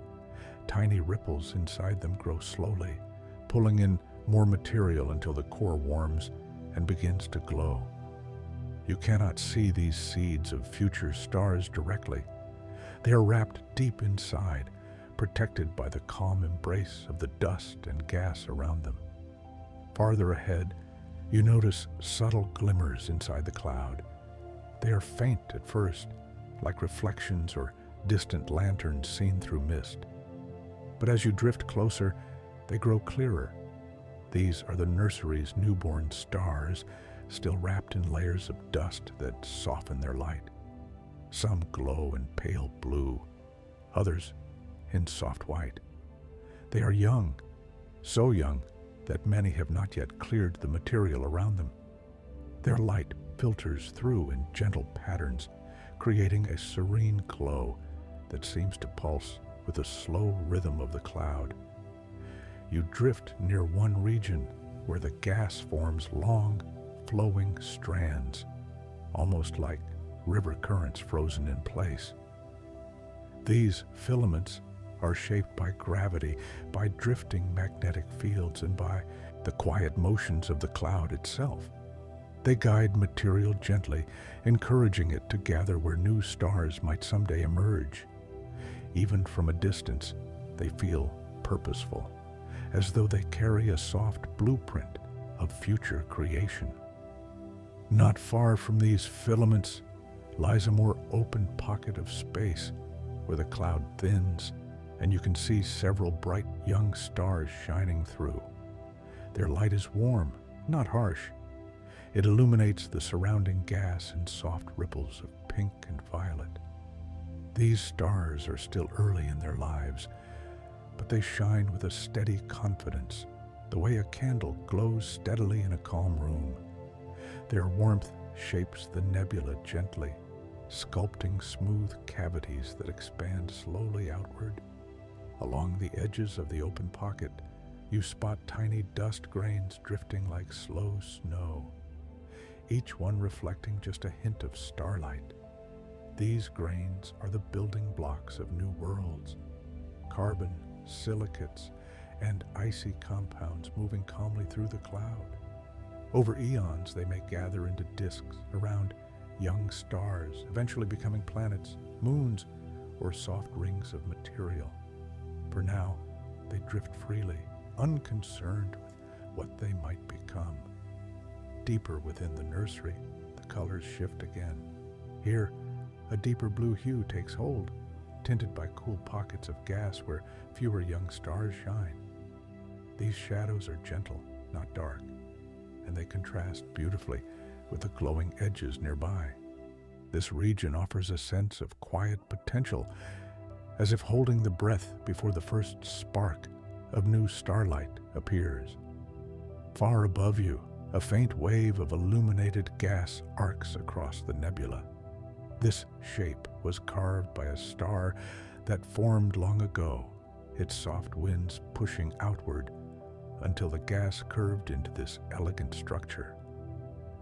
Tiny ripples inside them grow slowly, pulling in more material until the core warms and begins to glow. You cannot see these seeds of future stars directly. They are wrapped deep inside, protected by the calm embrace of the dust and gas around them. Farther ahead, you notice subtle glimmers inside the cloud. They are faint at first, like reflections or distant lanterns seen through mist. But as you drift closer, they grow clearer. These are the nursery's newborn stars, still wrapped in layers of dust that soften their light. Some glow in pale blue, others in soft white. They are young, so young that many have not yet cleared the material around them. Their light filters through in gentle patterns, creating a serene glow that seems to pulse with the slow rhythm of the cloud. You drift near one region where the gas forms long, flowing strands, almost like river currents frozen in place. These filaments are shaped by gravity, by drifting magnetic fields, and by the quiet motions of the cloud itself. They guide material gently, encouraging it to gather where new stars might someday emerge. Even from a distance, they feel purposeful, as though they carry a soft blueprint of future creation. Not far from these filaments lies a more open pocket of space where the cloud thins and you can see several bright young stars shining through. Their light is warm, not harsh. It illuminates the surrounding gas in soft ripples of pink and violet. These stars are still early in their lives, but they shine with a steady confidence, the way a candle glows steadily in a calm room. Their warmth shapes the nebula gently, sculpting smooth cavities that expand slowly outward. Along the edges of the open pocket, you spot tiny dust grains drifting like slow snow, each one reflecting just a hint of starlight. These grains are the building blocks of new worlds, carbon, silicates, and icy compounds moving calmly through the cloud. Over eons, they may gather into disks around young stars, eventually becoming planets, moons, or soft rings of material. For now, they drift freely, unconcerned with what they might become. Deeper within the nursery, the colors shift again. Here, a deeper blue hue takes hold, tinted by cool pockets of gas where fewer young stars shine. These shadows are gentle, not dark, and they contrast beautifully with the glowing edges nearby. This region offers a sense of quiet potential, as if holding the breath before the first spark of new starlight appears. Far above you, a faint wave of illuminated gas arcs across the nebula. This shape was carved by a star that formed long ago, its soft winds pushing outward until the gas curved into this elegant structure.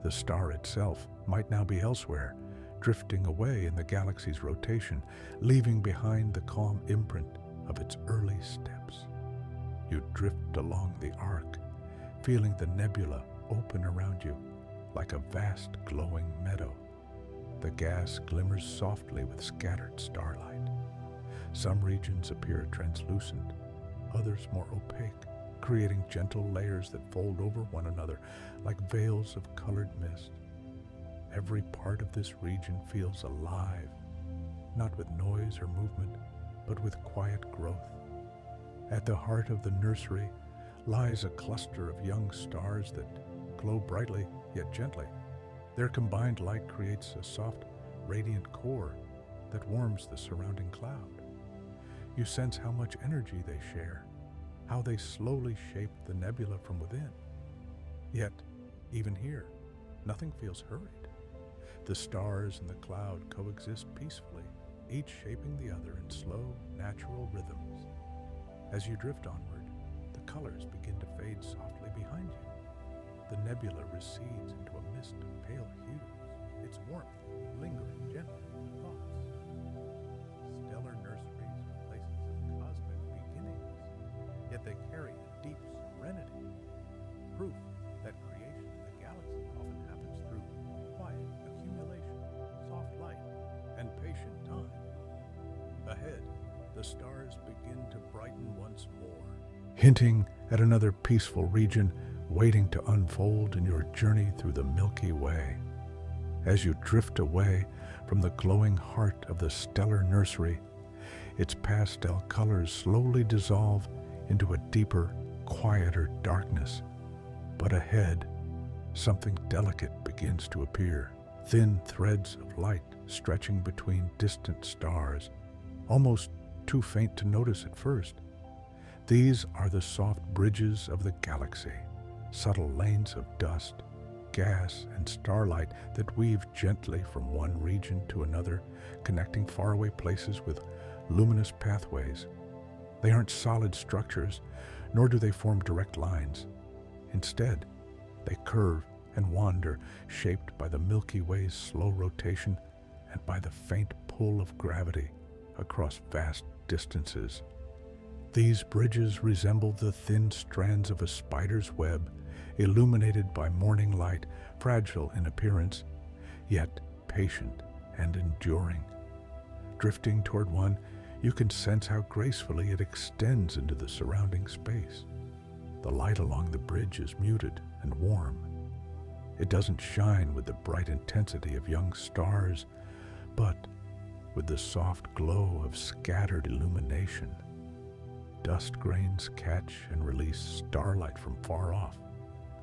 The star itself might now be elsewhere, drifting away in the galaxy's rotation, leaving behind the calm imprint of its early steps. You drift along the arc, feeling the nebula open around you like a vast glowing meadow. The gas glimmers softly with scattered starlight. Some regions appear translucent, others more opaque, creating gentle layers that fold over one another like veils of colored mist. Every part of this region feels alive, not with noise or movement, but with quiet growth. At the heart of the nursery lies a cluster of young stars that glow brightly yet gently. Their combined light creates a soft, radiant core that warms the surrounding cloud. You sense how much energy they share, how they slowly shape the nebula from within. Yet, even here, nothing feels hurried. The stars and the cloud coexist peacefully, each shaping the other in slow, natural rhythms. As you drift onward, the colors begin to fade softly behind you. The nebula recedes into a mist of pale hues, its warmth lingering gently in your thoughts. Stellar nurseries are places of cosmic beginnings, yet they carry a deep serenity, proof that creation in the galaxy often happens through quiet accumulation, soft light, and patient time. Ahead, the stars begin to brighten once more, hinting at another peaceful region waiting to unfold in your journey through the Milky Way. As you drift away from the glowing heart of the stellar nursery, its pastel colors slowly dissolve into a deeper, quieter darkness. But ahead, something delicate begins to appear. Thin threads of light stretching between distant stars, almost too faint to notice at first. These are the soft bridges of the galaxy, subtle lanes of dust, gas, and starlight that weave gently from one region to another, connecting faraway places with luminous pathways. They aren't solid structures, nor do they form direct lines. Instead, they curve and wander, shaped by the Milky Way's slow rotation and by the faint pull of gravity across vast distances. These bridges resemble the thin strands of a spider's web, illuminated by morning light, fragile in appearance, yet patient and enduring. Drifting toward one, you can sense how gracefully it extends into the surrounding space. The light along the bridge is muted and warm. It doesn't shine with the bright intensity of young stars, but with the soft glow of scattered illumination. Dust grains catch and release starlight from far off,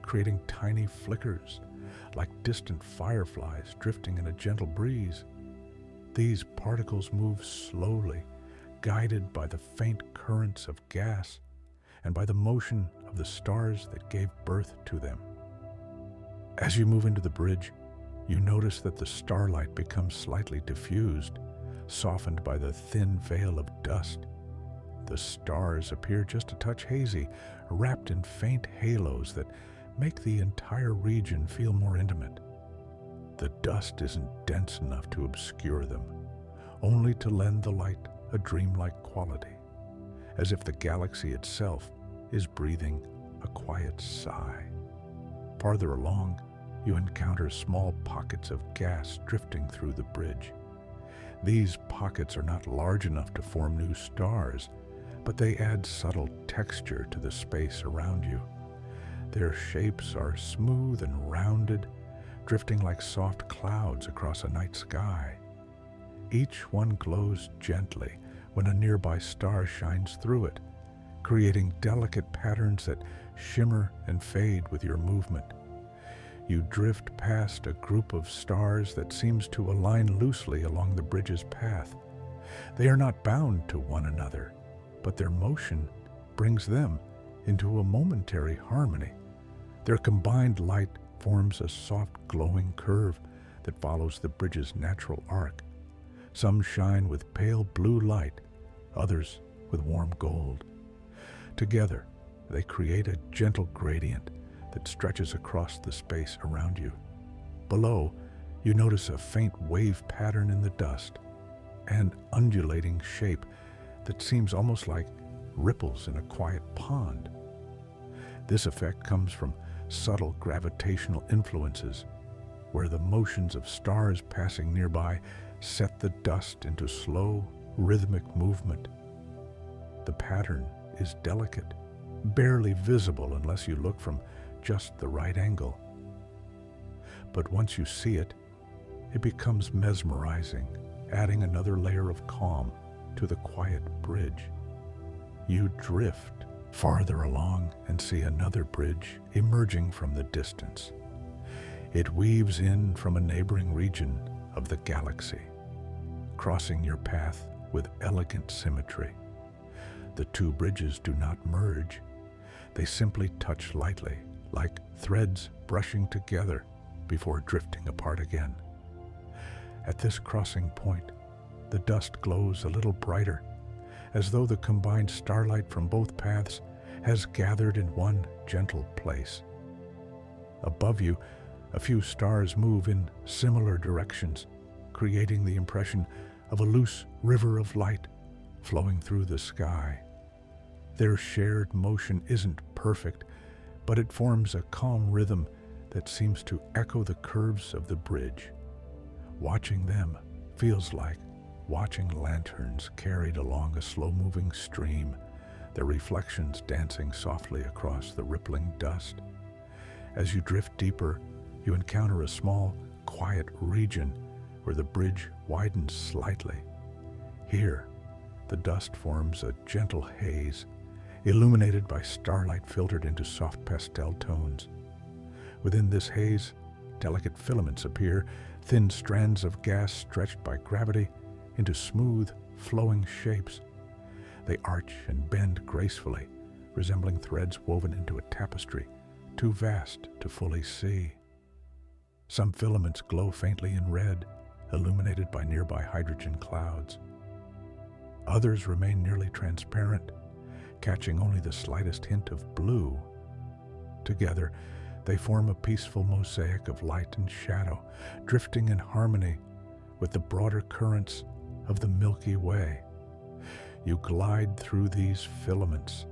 creating tiny flickers like distant fireflies drifting in a gentle breeze. These particles move slowly, guided by the faint currents of gas and by the motion of the stars that gave birth to them. As you move into the bridge, you notice that the starlight becomes slightly diffused, softened by the thin veil of dust. The stars appear just a touch hazy, wrapped in faint halos that make the entire region feel more intimate. The dust isn't dense enough to obscure them, only to lend the light a dreamlike quality, as if the galaxy itself is breathing a quiet sigh. Farther along, you encounter small pockets of gas drifting through the bridge. These pockets are not large enough to form new stars, but they add subtle texture to the space around you. Their shapes are smooth and rounded, drifting like soft clouds across a night sky. Each one glows gently when a nearby star shines through it, creating delicate patterns that shimmer and fade with your movement. You drift past a group of stars that seems to align loosely along the bridge's path. They are not bound to one another, but their motion brings them into a momentary harmony. Their combined light forms a soft glowing curve that follows the bridge's natural arc. Some shine with pale blue light, others with warm gold. Together, they create a gentle gradient that stretches across the space around you. Below, you notice a faint wave pattern in the dust, an undulating shape that seems almost like ripples in a quiet pond. This effect comes from subtle gravitational influences, where the motions of stars passing nearby set the dust into slow, rhythmic movement. The pattern is delicate, barely visible unless you look from just the right angle. But once you see it, it becomes mesmerizing, adding another layer of calm to the quiet bridge. You drift, farther along and see another bridge emerging from the distance. It weaves in from a neighboring region of the galaxy, crossing your path with elegant symmetry. The two bridges do not merge. They simply touch lightly, like threads brushing together before drifting apart again. At this crossing point, the dust glows a little brighter, as though the combined starlight from both paths has gathered in one gentle place. Above you, a few stars move in similar directions, creating the impression of a loose river of light flowing through the sky. Their shared motion isn't perfect, but it forms a calm rhythm that seems to echo the curves of the bridge. Watching them feels like watching lanterns carried along a slow-moving stream, their reflections dancing softly across the rippling dust. As you drift deeper, you encounter a small, quiet region where the bridge widens slightly. Here, the dust forms a gentle haze, illuminated by starlight filtered into soft pastel tones. Within this haze, delicate filaments appear, thin strands of gas stretched by gravity into smooth, flowing shapes. They arch and bend gracefully, resembling threads woven into a tapestry, too vast to fully see. Some filaments glow faintly in red, illuminated by nearby hydrogen clouds. Others remain nearly transparent, catching only the slightest hint of blue. Together, they form a peaceful mosaic of light and shadow, drifting in harmony with the broader currents of the Milky Way. You glide through these filaments,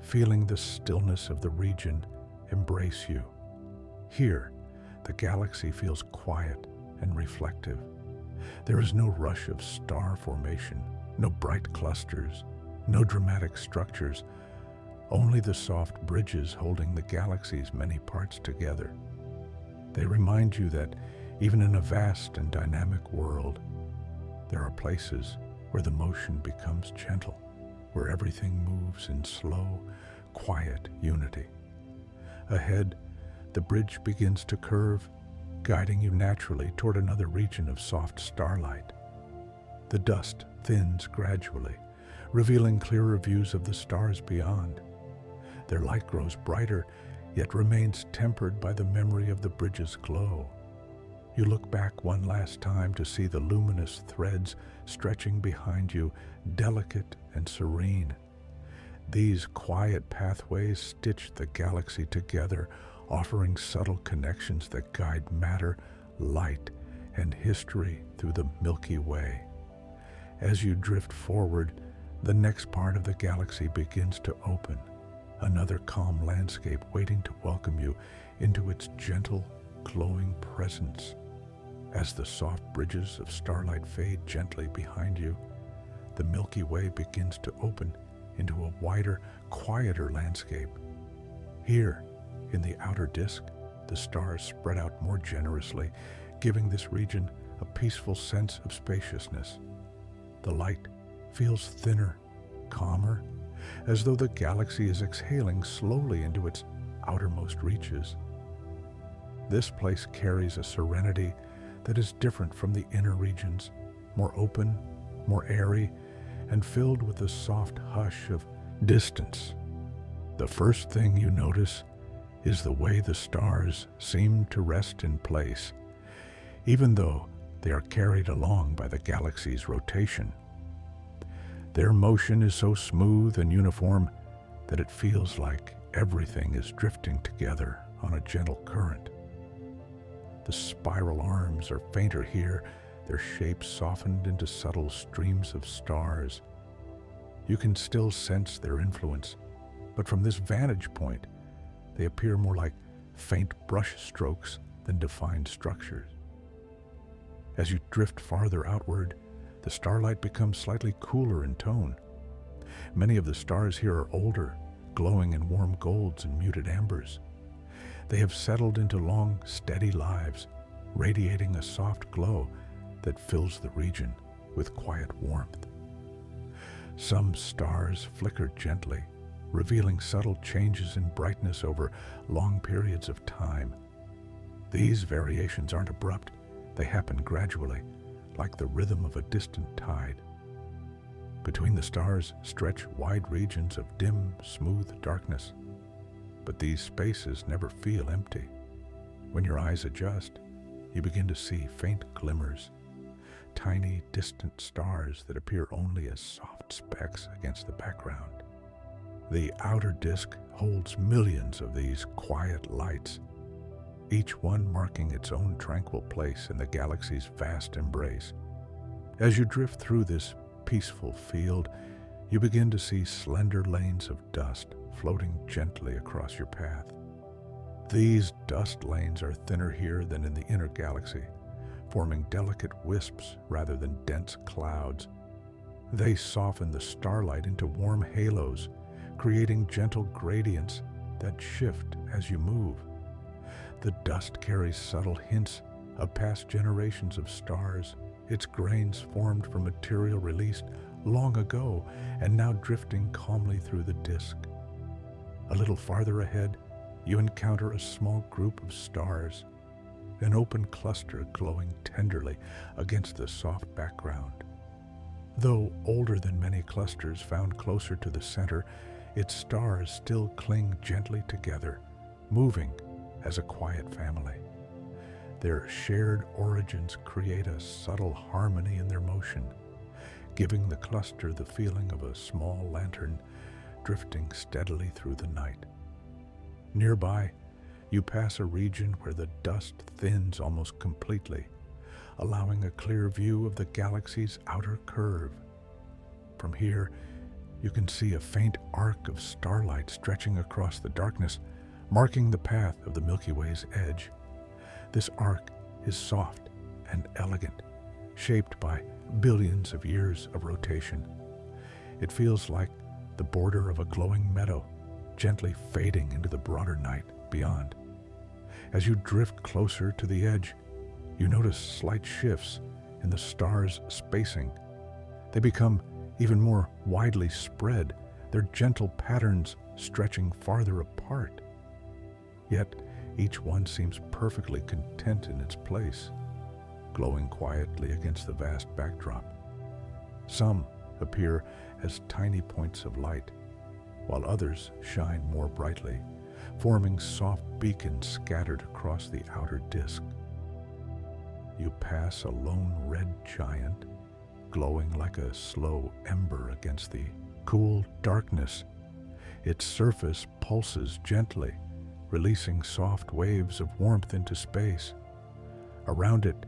feeling the stillness of the region embrace you. Here, the galaxy feels quiet and reflective. There is no rush of star formation, no bright clusters, no dramatic structures, only the soft bridges holding the galaxy's many parts together. They remind you that even in a vast and dynamic world, there are places where the motion becomes gentle, where everything moves in slow, quiet unity. Ahead, the bridge begins to curve, guiding you naturally toward another region of soft starlight. The dust thins gradually, revealing clearer views of the stars beyond. Their light grows brighter, yet remains tempered by the memory of the bridge's glow. You look back one last time to see the luminous threads stretching behind you, delicate and serene. These quiet pathways stitch the galaxy together, offering subtle connections that guide matter, light, and history through the Milky Way. As you drift forward, the next part of the galaxy begins to open, another calm landscape waiting to welcome you into its gentle, glowing presence. As the soft bridges of starlight fade gently behind you, the Milky Way begins to open into a wider, quieter landscape. Here, in the outer disk, the stars spread out more generously, giving this region a peaceful sense of spaciousness. The light feels thinner, calmer, as though the galaxy is exhaling slowly into its outermost reaches. This place carries a serenity that is different from the inner regions, more open, more airy, and filled with the soft hush of distance. The first thing you notice is the way the stars seem to rest in place, even though they are carried along by the galaxy's rotation. Their motion is so smooth and uniform that it feels like everything is drifting together on a gentle current. The spiral arms are fainter here, their shapes softened into subtle streams of stars. You can still sense their influence, but from this vantage point, they appear more like faint brush strokes than defined structures. As you drift farther outward, the starlight becomes slightly cooler in tone. Many of the stars here are older, glowing in warm golds and muted ambers. They have settled into long, steady lives, radiating a soft glow that fills the region with quiet warmth. Some stars flicker gently, revealing subtle changes in brightness over long periods of time. These variations aren't abrupt, they happen gradually, like the rhythm of a distant tide. Between the stars stretch wide regions of dim, smooth darkness. But these spaces never feel empty. When your eyes adjust, you begin to see faint glimmers, tiny, distant stars that appear only as soft specks against the background. The outer disk holds millions of these quiet lights, each one marking its own tranquil place in the galaxy's vast embrace. As you drift through this peaceful field, you begin to see slender lanes of dust floating gently across your path. These dust lanes are thinner here than in the inner galaxy, forming delicate wisps rather than dense clouds. They soften the starlight into warm halos, creating gentle gradients that shift as you move. The dust carries subtle hints of past generations of stars, its grains formed from material released long ago and now drifting calmly through the disk. A little farther ahead, you encounter a small group of stars, an open cluster glowing tenderly against the soft background. Though older than many clusters found closer to the center, its stars still cling gently together, moving as a quiet family. Their shared origins create a subtle harmony in their motion, giving the cluster the feeling of a small lantern drifting steadily through the night. Nearby, you pass a region where the dust thins almost completely, allowing a clear view of the galaxy's outer curve. From here, you can see a faint arc of starlight stretching across the darkness, marking the path of the Milky Way's edge. This arc is soft and elegant, shaped by billions of years of rotation. It feels like the border of a glowing meadow, gently fading into the broader night beyond. As you drift closer to the edge, you notice slight shifts in the stars' spacing. They become even more widely spread, their gentle patterns stretching farther apart. Yet each one seems perfectly content in its place, glowing quietly against the vast backdrop. Some appear as tiny points of light, while others shine more brightly, forming soft beacons scattered across the outer disk. You pass a lone red giant, glowing like a slow ember against the cool darkness. Its surface pulses gently, releasing soft waves of warmth into space. Around it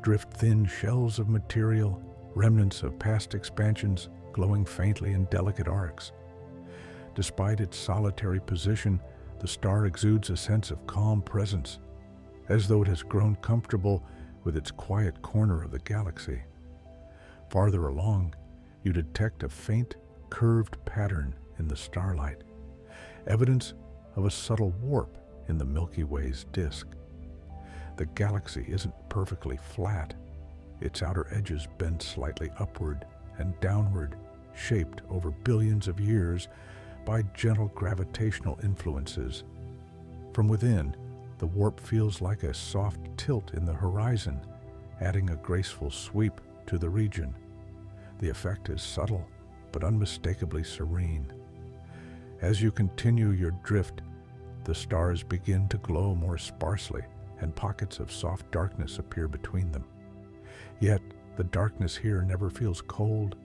drift thin shells of material, remnants of past expansions glowing faintly in delicate arcs. Despite its solitary position, the star exudes a sense of calm presence, as though it has grown comfortable with its quiet corner of the galaxy. Farther along, you detect a faint, curved pattern in the starlight, evidence of a subtle warp in the Milky Way's disk. The galaxy isn't perfectly flat. Its outer edges bend slightly upward and downward, shaped over billions of years by gentle gravitational influences. From within, the warp feels like a soft tilt in the horizon, adding a graceful sweep to the region. The effect is subtle, but unmistakably serene. As you continue your drift, the stars begin to glow more sparsely, and pockets of soft darkness appear between them. Yet, the darkness here never feels cold.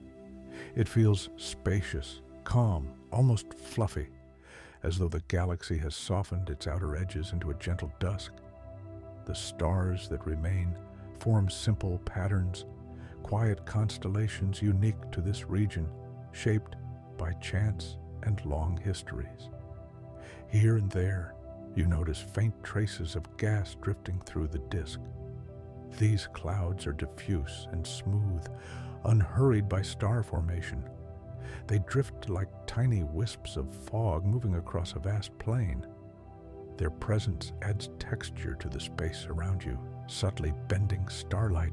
It feels spacious, calm, almost fluffy, as though the galaxy has softened its outer edges into a gentle dusk. The stars that remain form simple patterns, quiet constellations unique to this region, shaped by chance and long histories. Here and there, you notice faint traces of gas drifting through the disk. These clouds are diffuse and smooth, unhurried by star formation. They drift like tiny wisps of fog moving across a vast plain. Their presence adds texture to the space around you, subtly bending starlight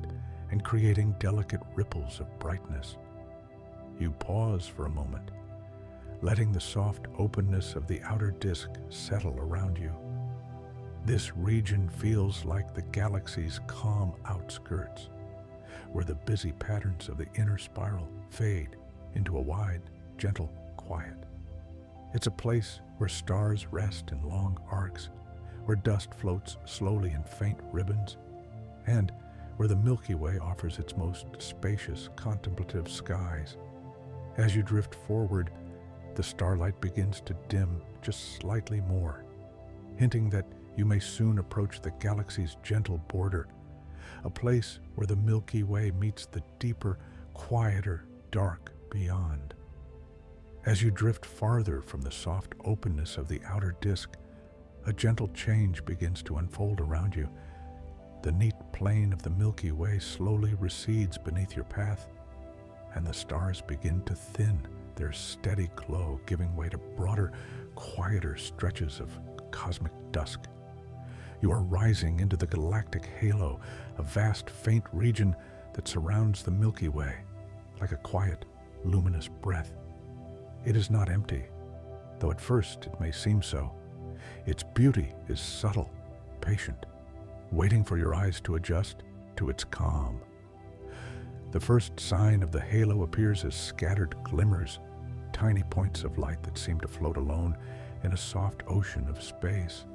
and creating delicate ripples of brightness. You pause for a moment, letting the soft openness of the outer disk settle around you. This region feels like the galaxy's calm outskirts, where the busy patterns of the inner spiral fade into a wide, gentle quiet. It's a place where stars rest in long arcs, where dust floats slowly in faint ribbons, and where the Milky Way offers its most spacious, contemplative skies. As you drift forward, the starlight begins to dim just slightly more, hinting that you may soon approach the galaxy's gentle border, a place where the Milky Way meets the deeper, quieter dark beyond. As you drift farther from the soft openness of the outer disk, a gentle change begins to unfold around you. The neat plane of the Milky Way slowly recedes beneath your path, and the stars begin to thin their steady glow, giving way to broader, quieter stretches of cosmic dusk. You are rising into the galactic halo, a vast, faint region that surrounds the Milky Way, like a quiet, luminous breath. It is not empty, though at first it may seem so. Its beauty is subtle, patient, waiting for your eyes to adjust to its calm. The first sign of the halo appears as scattered glimmers, tiny points of light that seem to float alone in a soft ocean of space.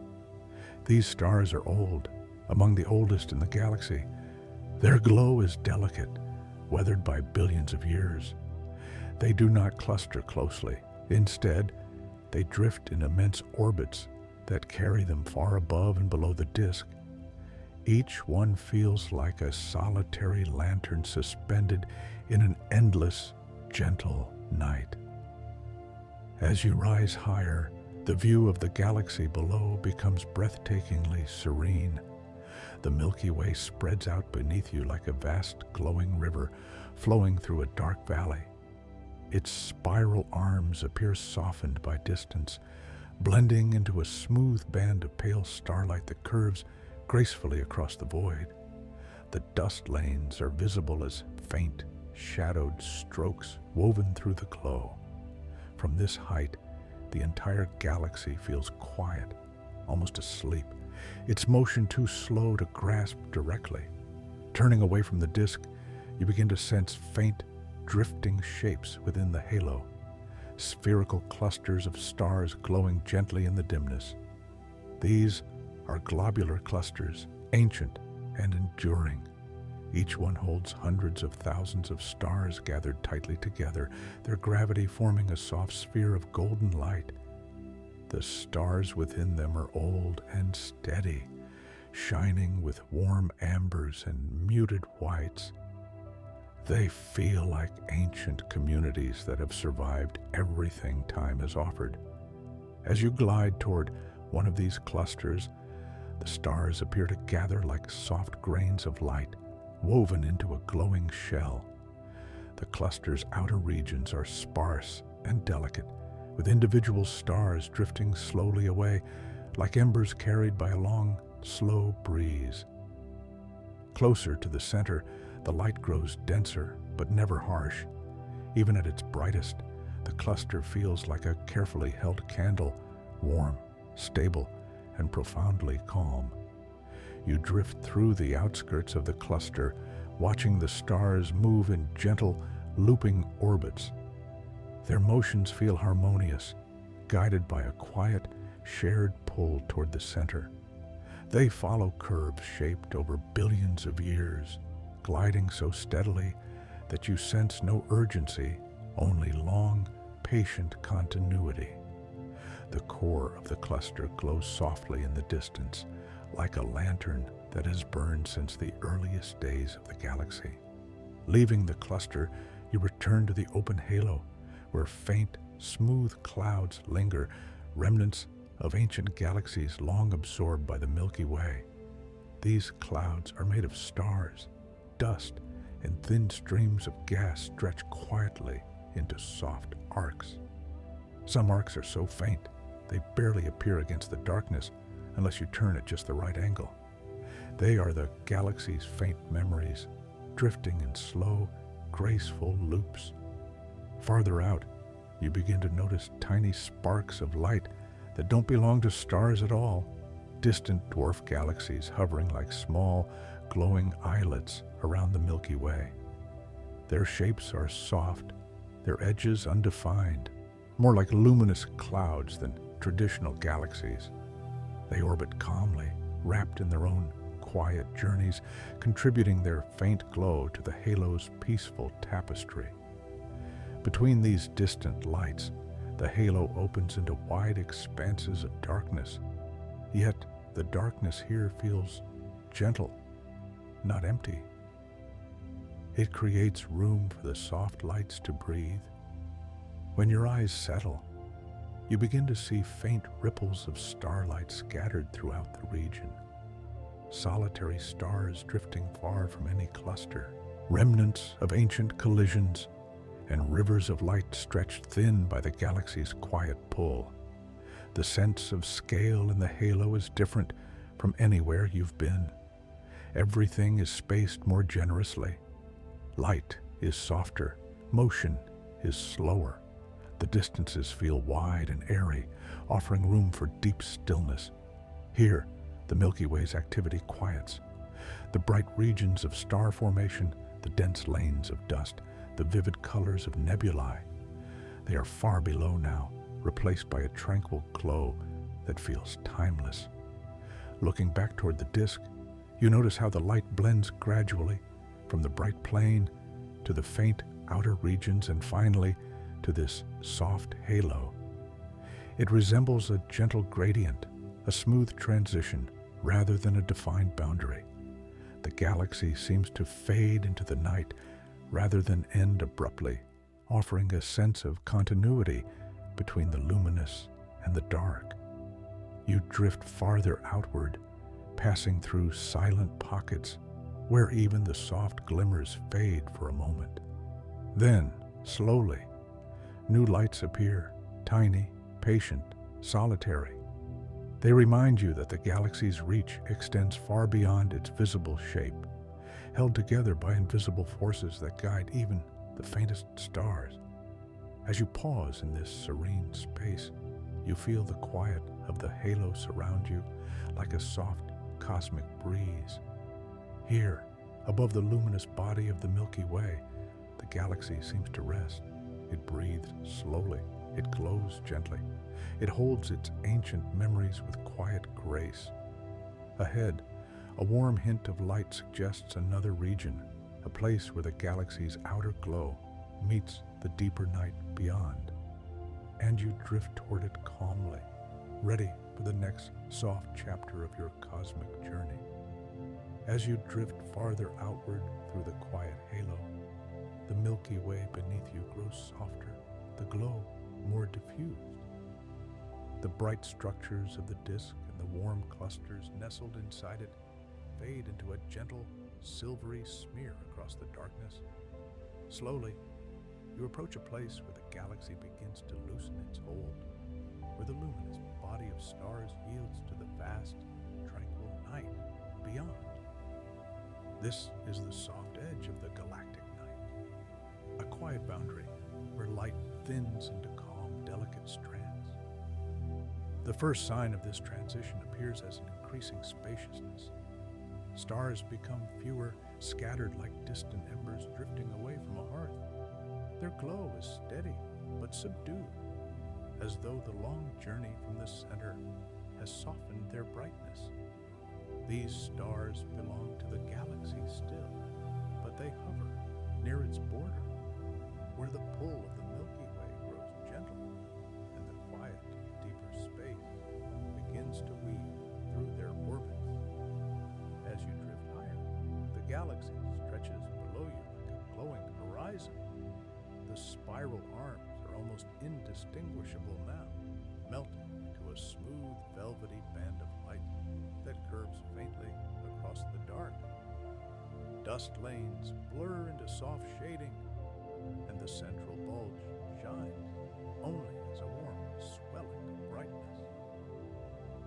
These stars are old, among the oldest in the galaxy. Their glow is delicate, weathered by billions of years. They do not cluster closely. Instead, they drift in immense orbits that carry them far above and below the disk. Each one feels like a solitary lantern suspended in an endless, gentle night. As you rise higher, the view of the galaxy below becomes breathtakingly serene. The Milky Way spreads out beneath you like a vast glowing river flowing through a dark valley. Its spiral arms appear softened by distance, blending into a smooth band of pale starlight that curves gracefully across the void. The dust lanes are visible as faint, shadowed strokes woven through the glow. From this height, the entire galaxy feels quiet, almost asleep, its motion too slow to grasp directly. Turning away from the disk, you begin to sense faint, drifting shapes within the halo, spherical clusters of stars glowing gently in the dimness. These are globular clusters, ancient and enduring. Each one holds hundreds of thousands of stars gathered tightly together, their gravity forming a soft sphere of golden light. The stars within them are old and steady, shining with warm ambers and muted whites. They feel like ancient communities that have survived everything time has offered. As you glide toward one of these clusters, the stars appear to gather like soft grains of light, woven into a glowing shell. The cluster's outer regions are sparse and delicate, with individual stars drifting slowly away, like embers carried by a long, slow breeze. Closer to the center, the light grows denser, but never harsh. Even at its brightest, the cluster feels like a carefully held candle, warm, stable, and profoundly calm. You drift through the outskirts of the cluster, watching the stars move in gentle, looping orbits. Their motions feel harmonious, guided by a quiet, shared pull toward the center. They follow curves shaped over billions of years, gliding so steadily that you sense no urgency, only long, patient continuity. The core of the cluster glows softly in the distance, like a lantern that has burned since the earliest days of the galaxy. Leaving the cluster, you return to the open halo, where faint, smooth clouds linger, remnants of ancient galaxies long absorbed by the Milky Way. These clouds are made of stars, dust, and thin streams of gas stretch quietly into soft arcs. Some arcs are so faint, they barely appear against the darkness unless you turn at just the right angle. They are the galaxy's faint memories, drifting in slow, graceful loops. Farther out, you begin to notice tiny sparks of light that don't belong to stars at all, distant dwarf galaxies hovering like small, glowing islets around the Milky Way. Their shapes are soft, their edges undefined, more like luminous clouds than traditional galaxies. They orbit calmly, wrapped in their own quiet journeys, contributing their faint glow to the halo's peaceful tapestry. Between these distant lights, the halo opens into wide expanses of darkness, yet the darkness here feels gentle, not empty. It creates room for the soft lights to breathe. When your eyes settle, you begin to see faint ripples of starlight scattered throughout the region. Solitary stars drifting far from any cluster, remnants of ancient collisions, and rivers of light stretched thin by the galaxy's quiet pull. The sense of scale in the halo is different from anywhere you've been. Everything is spaced more generously. Light is softer, motion is slower. The distances feel wide and airy, offering room for deep stillness. Here, the Milky Way's activity quiets. The bright regions of star formation, the dense lanes of dust, the vivid colors of nebulae, they are far below now, replaced by a tranquil glow that feels timeless. Looking back toward the disk, you notice how the light blends gradually from the bright plane to the faint outer regions and finally to this soft halo. It resembles a gentle gradient, a smooth transition rather than a defined boundary. The galaxy seems to fade into the night rather than end abruptly, offering a sense of continuity between the luminous and the dark. You drift farther outward, passing through silent pockets where even the soft glimmers fade for a moment. Then, slowly, new lights appear, tiny, patient, solitary. They remind you that the galaxy's reach extends far beyond its visible shape, held together by invisible forces that guide even the faintest stars. As you pause in this serene space, you feel the quiet of the halo surround you like a soft cosmic breeze. Here, above the luminous body of the Milky Way, the galaxy seems to rest. It breathes slowly. It glows gently. It holds its ancient memories with quiet grace. Ahead, a warm hint of light suggests another region, a place where the galaxy's outer glow meets the deeper night beyond. And you drift toward it calmly, ready for the next soft chapter of your cosmic journey. As you drift farther outward through the quiet halo, the Milky Way beneath you grows softer, the glow more diffused. The bright structures of the disk and the warm clusters nestled inside it fade into a gentle, silvery smear across the darkness. Slowly, you approach a place where the galaxy begins to loosen its hold, where the luminous body of stars yields to the vast, tranquil night beyond. This is the soft edge of the galactic night, a quiet boundary where light thins into calm, delicate strands. The first sign of this transition appears as an increasing spaciousness. Stars become fewer, scattered like distant embers drifting away from a hearth. Their glow is steady but subdued, as though the long journey from the center has softened their brightness. These stars belong to the galaxy still, but they hover near its border, where the pull of the Milky Way grows gentle and the quiet, deeper space begins to weave through their orbits. As you drift higher, the galaxy stretches below you like a glowing horizon. The spiral arms are almost indistinguishable now, melting into a smooth, velvety band of light that curves faintly across the dark. Dust lanes blur into soft shading, and the central bulge shines only as a warm swelling of brightness.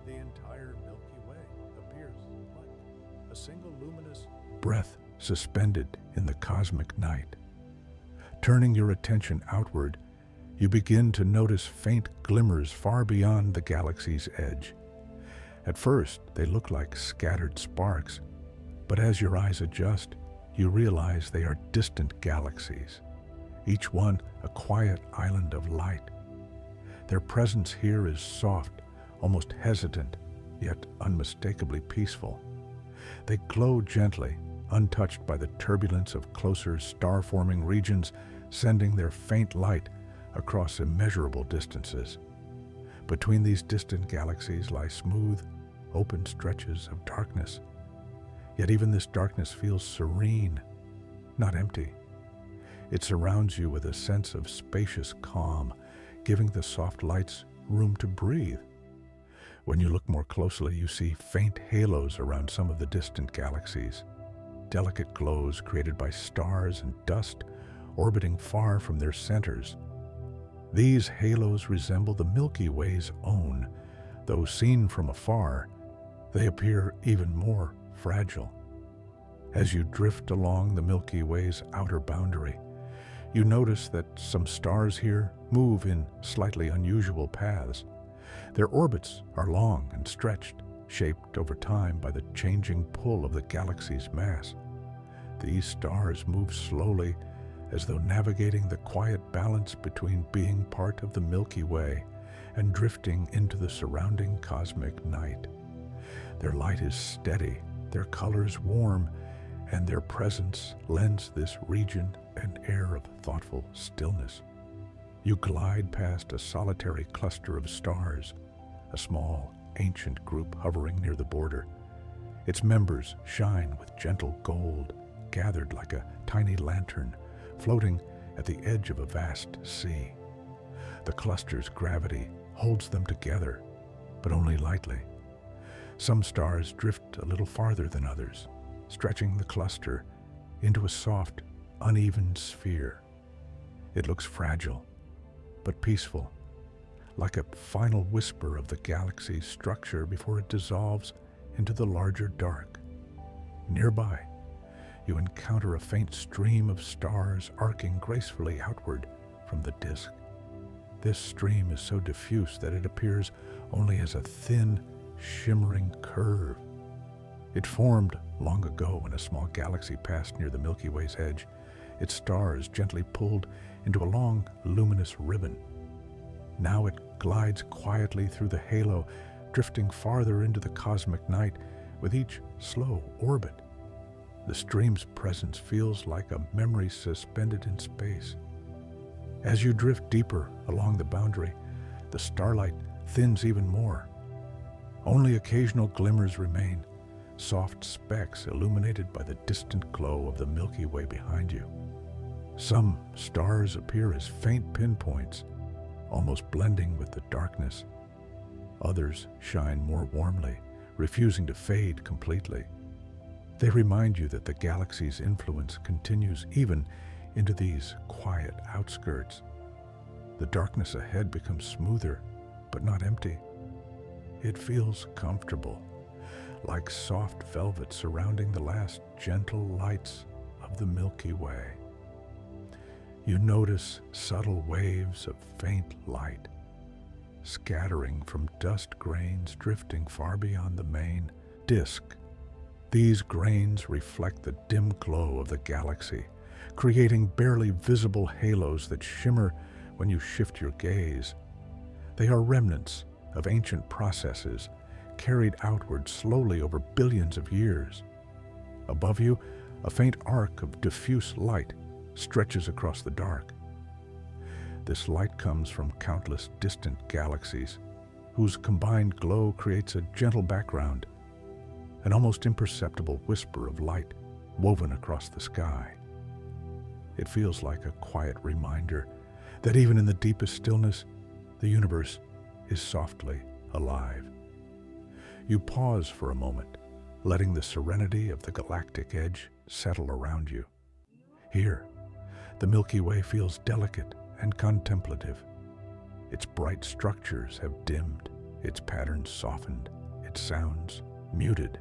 The entire Milky Way appears like a single luminous breath suspended in the cosmic night. Turning your attention outward, you begin to notice faint glimmers far beyond the galaxy's edge. At first, they look like scattered sparks, but as your eyes adjust, you realize they are distant galaxies, each one a quiet island of light. Their presence here is soft, almost hesitant, yet unmistakably peaceful. They glow gently, untouched by the turbulence of closer star-forming regions, sending their faint light across immeasurable distances. Between these distant galaxies lie smooth, open stretches of darkness. Yet even this darkness feels serene, not empty. It surrounds you with a sense of spacious calm, giving the soft lights room to breathe. When you look more closely, you see faint halos around some of the distant galaxies, delicate glows created by stars and dust orbiting far from their centers. These halos resemble the Milky Way's own, though seen from afar, they appear even more fragile. As you drift along the Milky Way's outer boundary, you notice that some stars here move in slightly unusual paths. Their orbits are long and stretched, shaped over time by the changing pull of the galaxy's mass. These stars move slowly, as though navigating the quiet balance between being part of the Milky Way and drifting into the surrounding cosmic night. Their light is steady, their colors warm, and their presence lends this region an air of thoughtful stillness. You glide past a solitary cluster of stars, a small, ancient group hovering near the border. Its members shine with gentle gold, gathered like a tiny lantern, floating at the edge of a vast sea. The cluster's gravity holds them together, but only lightly. Some stars drift a little farther than others, stretching the cluster into a soft, uneven sphere. It looks fragile, but peaceful, like a final whisper of the galaxy's structure before it dissolves into the larger dark. Nearby, you encounter a faint stream of stars arcing gracefully outward from the disk. This stream is so diffuse that it appears only as a thin, shimmering curve. It formed long ago when a small galaxy passed near the Milky Way's edge, its stars gently pulled into a long, luminous ribbon. Now it glides quietly through the halo, drifting farther into the cosmic night with each slow orbit. The stream's presence feels like a memory suspended in space. As you drift deeper along the boundary, the starlight thins even more. Only occasional glimmers remain, soft specks illuminated by the distant glow of the Milky Way behind you. Some stars appear as faint pinpoints, almost blending with the darkness. Others shine more warmly, refusing to fade completely. They remind you that the galaxy's influence continues even into these quiet outskirts. The darkness ahead becomes smoother, but not empty. It feels comfortable, like soft velvet surrounding the last gentle lights of the Milky Way. You notice subtle waves of faint light, scattering from dust grains drifting far beyond the main disk. These grains reflect the dim glow of the galaxy, creating barely visible halos that shimmer when you shift your gaze. They are remnants of ancient processes carried outward slowly over billions of years. Above you, a faint arc of diffuse light stretches across the dark. This light comes from countless distant galaxies, whose combined glow creates a gentle background, an almost imperceptible whisper of light woven across the sky. It feels like a quiet reminder that even in the deepest stillness, the universe is softly alive. You pause for a moment, letting the serenity of the galactic edge settle around you. Here, the Milky Way feels delicate and contemplative. Its bright structures have dimmed, its patterns softened, its sounds muted.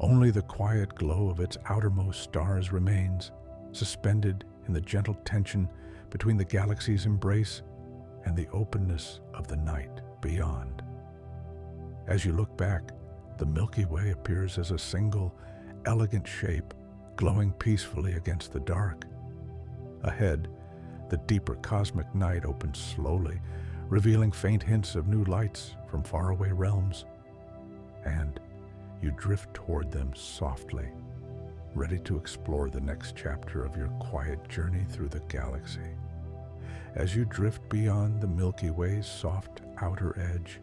Only the quiet glow of its outermost stars remains, suspended in the gentle tension between the galaxy's embrace and the openness of the night beyond. As you look back, the Milky Way appears as a single, elegant shape glowing peacefully against the dark. Ahead, the deeper cosmic night opens slowly, revealing faint hints of new lights from faraway realms. And you drift toward them softly, ready to explore the next chapter of your quiet journey through the galaxy. As you drift beyond the Milky Way's soft outer edge,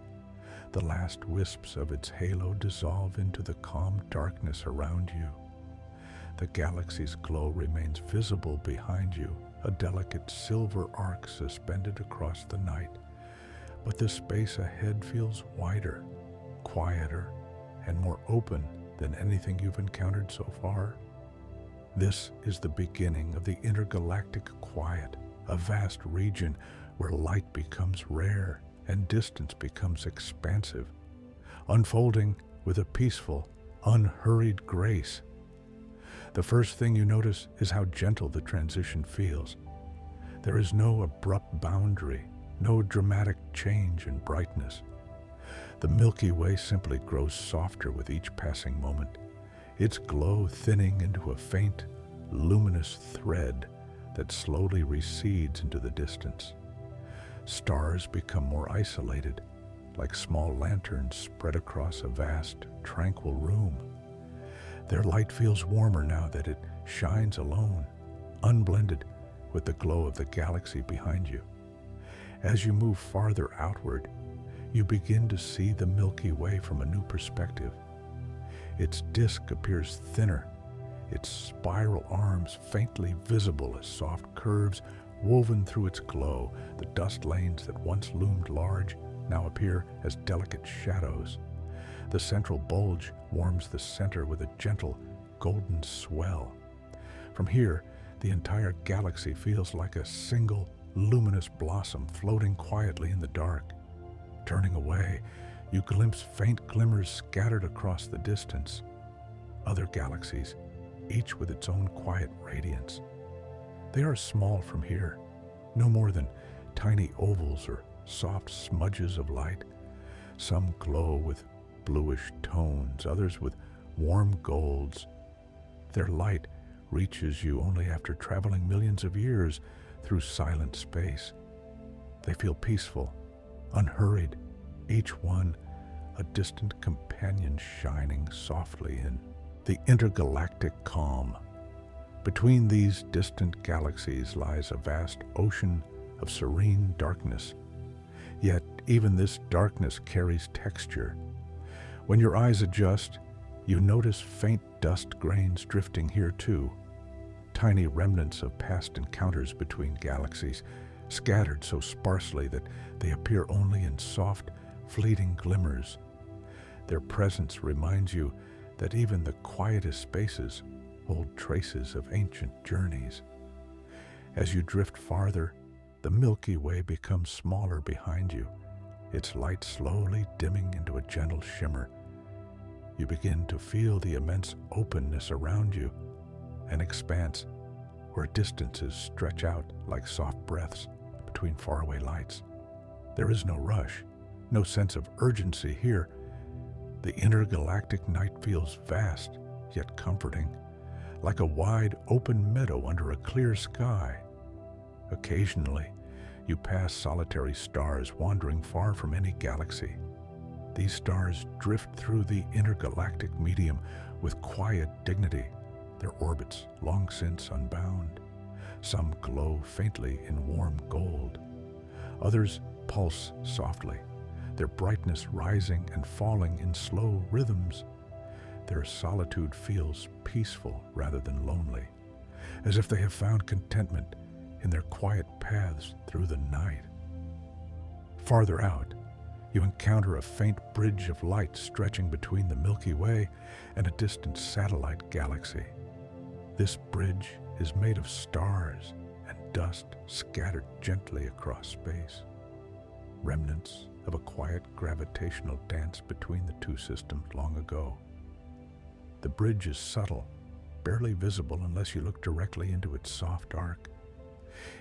the last wisps of its halo dissolve into the calm darkness around you. The galaxy's glow remains visible behind you, a delicate silver arc suspended across the night. But the space ahead feels wider, quieter, and more open than anything you've encountered so far. This is the beginning of the intergalactic quiet, a vast region where light becomes rare and distance becomes expansive, unfolding with a peaceful, unhurried grace. The first thing you notice is how gentle the transition feels. There is no abrupt boundary, no dramatic change in brightness. The Milky Way simply grows softer with each passing moment, its glow thinning into a faint, luminous thread that slowly recedes into the distance. Stars become more isolated, like small lanterns spread across a vast, tranquil room. Their light feels warmer now that it shines alone, unblended with the glow of the galaxy behind you. As you move farther outward, you begin to see the Milky Way from a new perspective. Its disk appears thinner, its spiral arms faintly visible as soft curves woven through its glow. The dust lanes that once loomed large now appear as delicate shadows. The central bulge warms the center with a gentle, golden swell. From here, the entire galaxy feels like a single, luminous blossom floating quietly in the dark. Turning away, you glimpse faint glimmers scattered across the distance. Other galaxies, each with its own quiet radiance. They are small from here, no more than tiny ovals or soft smudges of light. Some glow with bluish tones, others with warm golds. Their light reaches you only after traveling millions of years through silent space. They feel peaceful, unhurried, each one a distant companion shining softly in the intergalactic calm. Between these distant galaxies lies a vast ocean of serene darkness. Yet even this darkness carries texture. When your eyes adjust, you notice faint dust grains drifting here too, tiny remnants of past encounters between galaxies, scattered so sparsely that they appear only in soft, fleeting glimmers. Their presence reminds you that even the quietest spaces hold traces of ancient journeys. As you drift farther, the Milky Way becomes smaller behind you, its light slowly dimming into a gentle shimmer. You begin to feel the immense openness around you, an expanse where distances stretch out like soft breaths between faraway lights. There is no rush, no sense of urgency here. The intergalactic night feels vast, yet comforting, like a wide, open meadow under a clear sky. Occasionally, you pass solitary stars wandering far from any galaxy. These stars drift through the intergalactic medium with quiet dignity, their orbits long since unbound. Some glow faintly in warm gold. Others pulse softly, their brightness rising and falling in slow rhythms. Their solitude feels peaceful rather than lonely, as if they have found contentment in their quiet paths through the night. Farther out, you encounter a faint bridge of light stretching between the Milky Way and a distant satellite galaxy. This bridge is made of stars and dust scattered gently across space, remnants of a quiet gravitational dance between the two systems long ago. The bridge is subtle, barely visible unless you look directly into its soft arc.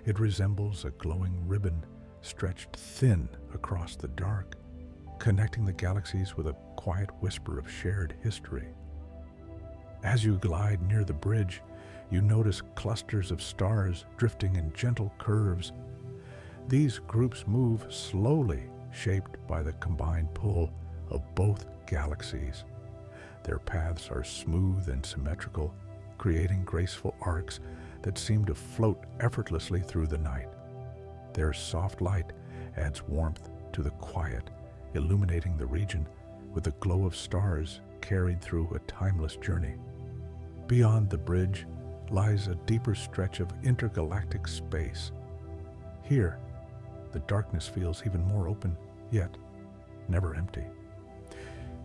It resembles a glowing ribbon stretched thin across the dark, connecting the galaxies with a quiet whisper of shared history. As you glide near the bridge, you notice clusters of stars drifting in gentle curves. These groups move slowly, shaped by the combined pull of both galaxies. Their paths are smooth and symmetrical, creating graceful arcs that seem to float effortlessly through the night. Their soft light adds warmth to the quiet, illuminating the region with the glow of stars carried through a timeless journey. Beyond the bridge lies a deeper stretch of intergalactic space. Here, the darkness feels even more open, yet never empty.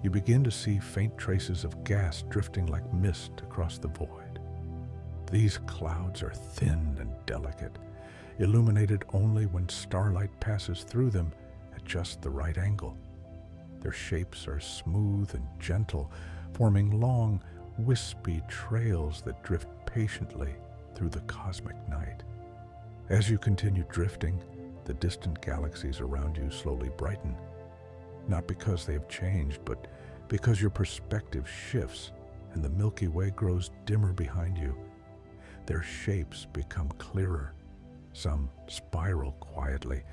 You begin to see faint traces of gas drifting like mist across the void. These clouds are thin and delicate, illuminated only when starlight passes through them at just the right angle. Their shapes are smooth and gentle, forming long, wispy trails that drift patiently through the cosmic night. As you continue drifting, the distant galaxies around you slowly brighten, not because they have changed, but because your perspective shifts and the Milky Way grows dimmer behind you. Their shapes become clearer. Some spiral quietly,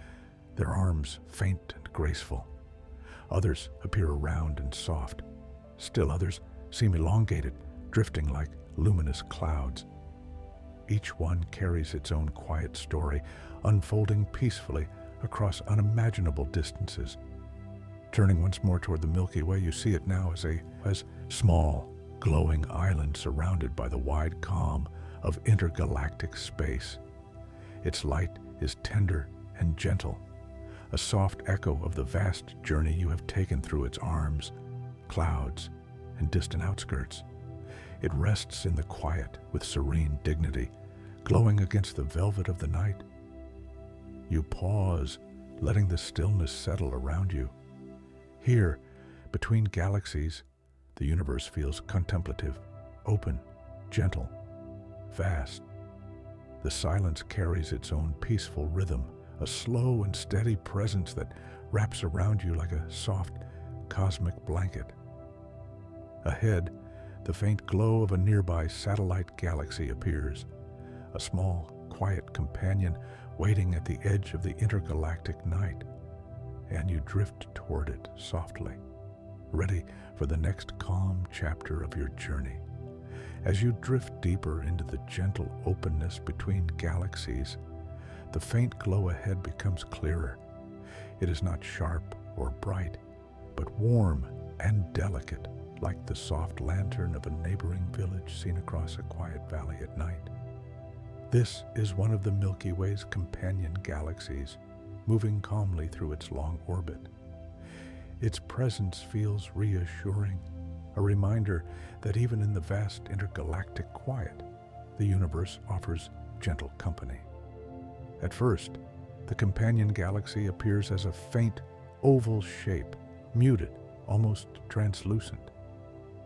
their arms faint and graceful. Others appear round and soft. Still others seem elongated, drifting like luminous clouds. Each one carries its own quiet story, unfolding peacefully across unimaginable distances. Turning once more toward the Milky Way, you see it now as small, glowing island surrounded by the wide calm of intergalactic space. Its light is tender and gentle, a soft echo of the vast journey you have taken through its arms, clouds, and distant outskirts. It rests in the quiet with serene dignity, glowing against the velvet of the night. You pause, letting the stillness settle around you. Here, between galaxies, the universe feels contemplative, open, gentle, vast. The silence carries its own peaceful rhythm, a slow and steady presence that wraps around you like a soft, cosmic blanket. Ahead, the faint glow of a nearby satellite galaxy appears, a small, quiet companion waiting at the edge of the intergalactic night, and you drift toward it softly, ready for the next calm chapter of your journey. As you drift deeper into the gentle openness between galaxies, the faint glow ahead becomes clearer. It is not sharp or bright, but warm and delicate, like the soft lantern of a neighboring village seen across a quiet valley at night. This is one of the Milky Way's companion galaxies, moving calmly through its long orbit. Its presence feels reassuring, a reminder that even in the vast intergalactic quiet, the universe offers gentle company. At first, the companion galaxy appears as a faint, oval shape, muted, almost translucent.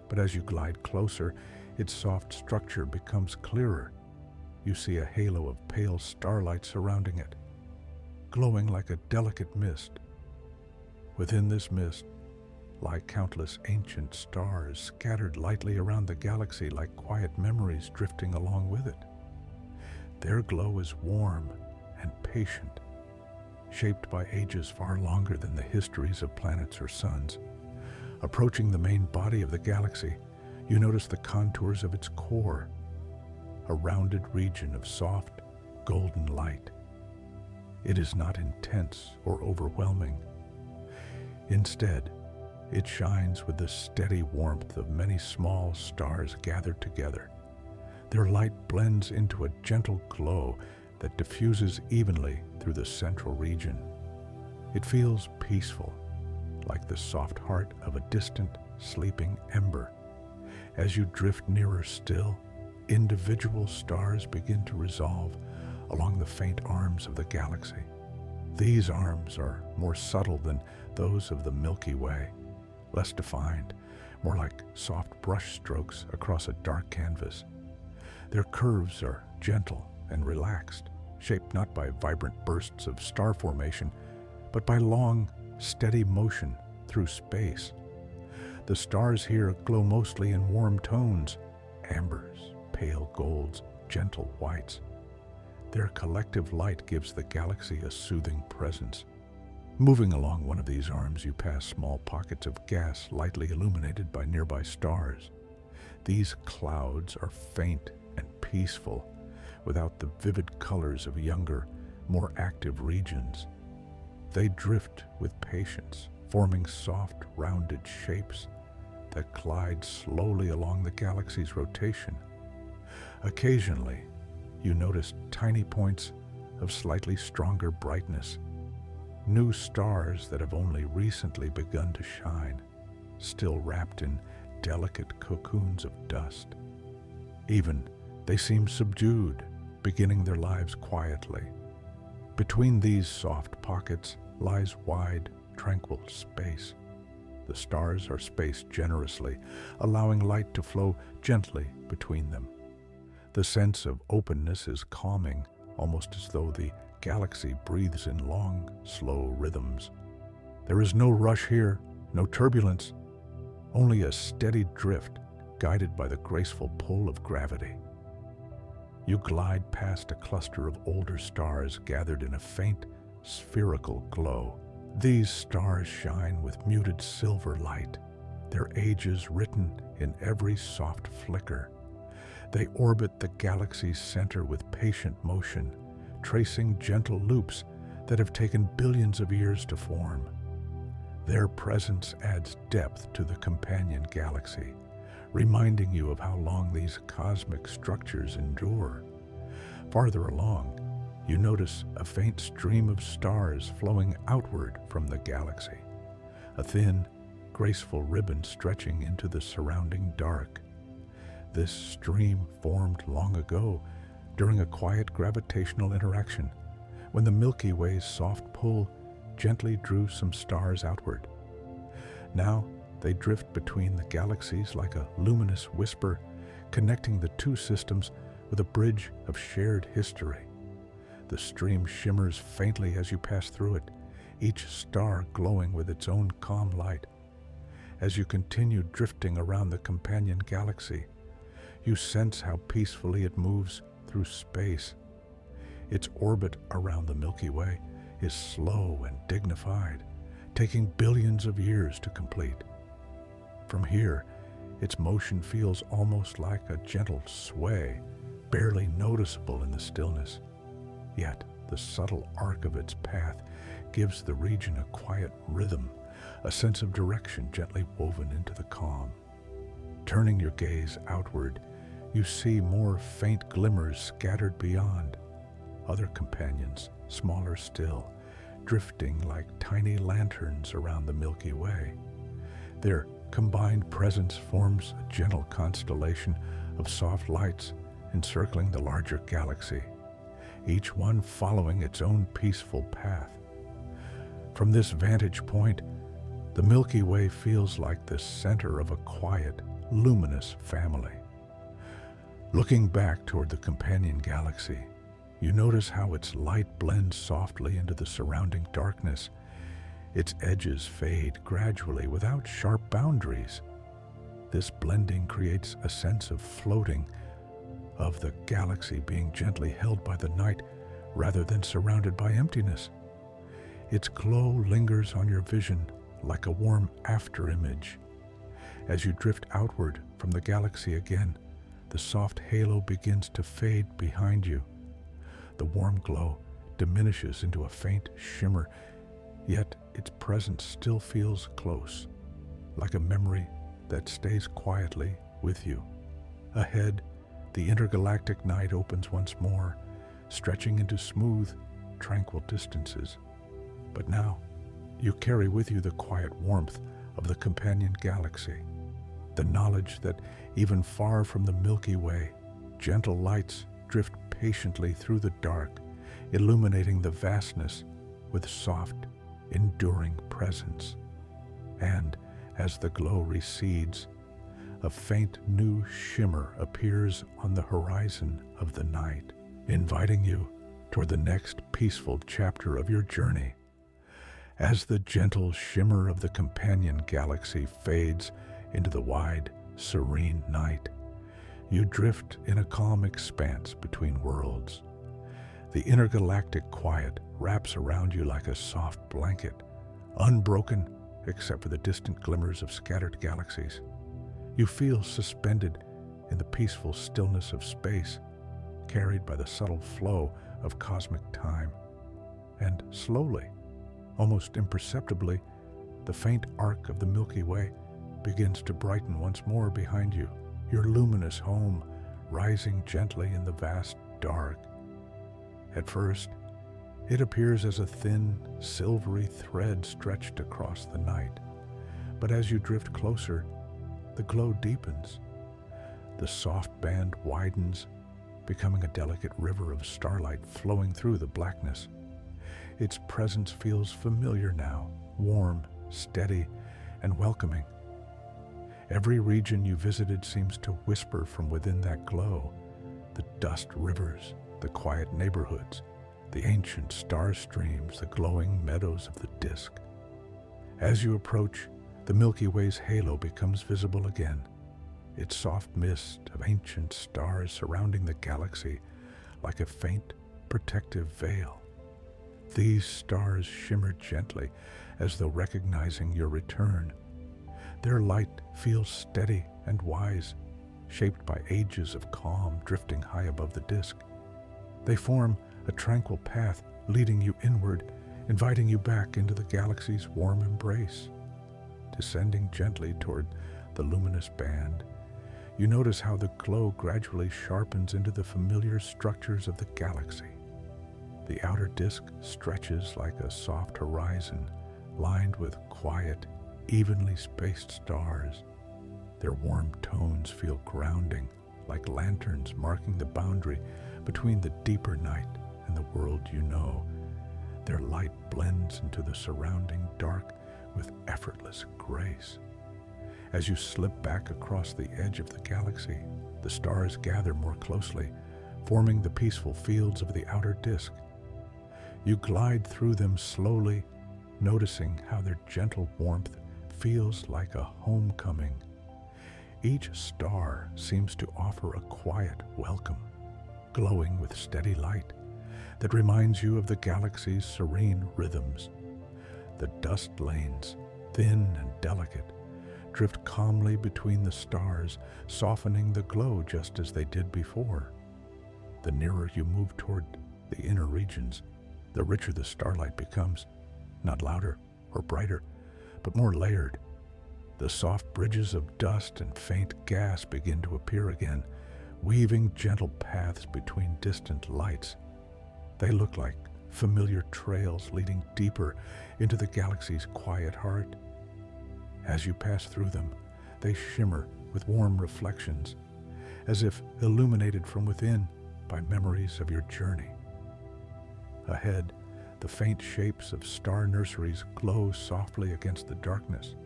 But as you glide closer, its soft structure becomes clearer. You see a halo of pale starlight surrounding it, glowing like a delicate mist. Within this mist lie countless ancient stars scattered lightly around the galaxy like quiet memories drifting along with it. Their glow is warm and patient, shaped by ages far longer than the histories of planets or suns. Approaching the main body of the galaxy, you notice the contours of its core, a rounded region of soft, golden light. It is not intense or overwhelming. Instead, it shines with the steady warmth of many small stars gathered together. Their light blends into a gentle glow that diffuses evenly through the central region. It feels peaceful, like the soft heart of a distant, sleeping ember. As you drift nearer still, individual stars begin to resolve along the faint arms of the galaxy. These arms are more subtle than those of the Milky Way, less defined, more like soft brush strokes across a dark canvas. Their curves are gentle and relaxed, shaped not by vibrant bursts of star formation, but by long, steady motion through space. The stars here glow mostly in warm tones, ambers, pale golds, gentle whites. Their collective light gives the galaxy a soothing presence. Moving along one of these arms, you pass small pockets of gas lightly illuminated by nearby stars. These clouds are faint and peaceful, without the vivid colors of younger, more active regions. They drift with patience, forming soft, rounded shapes that glide slowly along the galaxy's rotation. Occasionally, you notice tiny points of slightly stronger brightness, new stars that have only recently begun to shine, still wrapped in delicate cocoons of dust. Even they seem subdued, beginning their lives quietly. Between these soft pockets lies wide, tranquil space. The stars are spaced generously, allowing light to flow gently between them. The sense of openness is calming, almost as though the galaxy breathes in long, slow rhythms. There is no rush here, no turbulence, only a steady drift guided by the graceful pull of gravity. You glide past a cluster of older stars gathered in a faint, spherical glow. These stars shine with muted silver light, their ages written in every soft flicker. They orbit the galaxy's center with patient motion, tracing gentle loops that have taken billions of years to form. Their presence adds depth to the companion galaxy, reminding you of how long these cosmic structures endure. Farther along, you notice a faint stream of stars flowing outward from the galaxy, a thin, graceful ribbon stretching into the surrounding dark. This stream formed long ago during a quiet gravitational interaction when the Milky Way's soft pull gently drew some stars outward. Now they drift between the galaxies like a luminous whisper, connecting the two systems with a bridge of shared history. The stream shimmers faintly as you pass through it, each star glowing with its own calm light. As you continue drifting around the companion galaxy, you sense how peacefully it moves through space. Its orbit around the Milky Way is slow and dignified, taking billions of years to complete. From here, its motion feels almost like a gentle sway, barely noticeable in the stillness. Yet the subtle arc of its path gives the region a quiet rhythm, a sense of direction gently woven into the calm. Turning your gaze outward, you see more faint glimmers scattered beyond. Other companions, smaller still, drifting like tiny lanterns around the Milky Way. Their combined presence forms a gentle constellation of soft lights encircling the larger galaxy, each one following its own peaceful path. From this vantage point, the Milky Way feels like the center of a quiet, luminous family. Looking back toward the companion galaxy, you notice how its light blends softly into the surrounding darkness. Its edges fade gradually without sharp boundaries. This blending creates a sense of floating, of the galaxy being gently held by the night rather than surrounded by emptiness. Its glow lingers on your vision like a warm afterimage. As you drift outward from the galaxy again, the soft halo begins to fade behind you. The warm glow diminishes into a faint shimmer, yet its presence still feels close, like a memory that stays quietly with you. Ahead, the intergalactic night opens once more, stretching into smooth, tranquil distances. But now, you carry with you the quiet warmth of the companion galaxy, the knowledge that even far from the Milky Way, gentle lights drift patiently through the dark, illuminating the vastness with soft, enduring presence. And as the glow recedes, a faint new shimmer appears on the horizon of the night, inviting you toward the next peaceful chapter of your journey. As the gentle shimmer of the companion galaxy fades into the wide, serene night, you drift in a calm expanse between worlds. The intergalactic quiet wraps around you like a soft blanket, unbroken except for the distant glimmers of scattered galaxies. You feel suspended in the peaceful stillness of space, carried by the subtle flow of cosmic time. And slowly, almost imperceptibly, the faint arc of the Milky Way begins to brighten once more behind you, your luminous home rising gently in the vast dark. At first, it appears as a thin, silvery thread stretched across the night. But as you drift closer, the glow deepens. The soft band widens, becoming a delicate river of starlight flowing through the blackness. Its presence feels familiar now, warm, steady, and welcoming. Every region you visited seems to whisper from within that glow. The dust rivers, the quiet neighborhoods, the ancient star streams, the glowing meadows of the disk. As you approach, the Milky Way's halo becomes visible again, its soft mist of ancient stars surrounding the galaxy like a faint, protective veil. These stars shimmer gently as though recognizing your return. Their light feels steady and wise, shaped by ages of calm drifting high above the disk. They form a tranquil path leading you inward, inviting you back into the galaxy's warm embrace. Descending gently toward the luminous band, you notice how the glow gradually sharpens into the familiar structures of the galaxy. The outer disk stretches like a soft horizon, lined with quiet, evenly spaced stars. Their warm tones feel grounding, like lanterns marking the boundary between the deeper night and the world you know. Their light blends into the surrounding dark with effortless grace. As you slip back across the edge of the galaxy, the stars gather more closely, forming the peaceful fields of the outer disk. You glide through them slowly, noticing how their gentle warmth feels like a homecoming. Each star seems to offer a quiet welcome, glowing with steady light that reminds you of the galaxy's serene rhythms. The dust lanes, thin and delicate, drift calmly between the stars, softening the glow just as they did before. The nearer you move toward the inner regions, the richer the starlight becomes, not louder or brighter, but more layered. The soft bridges of dust and faint gas begin to appear again, weaving gentle paths between distant lights. They look like familiar trails leading deeper into the galaxy's quiet heart. As you pass through them, they shimmer with warm reflections, as if illuminated from within by memories of your journey. Ahead, the faint shapes of star nurseries glow softly against the darkness.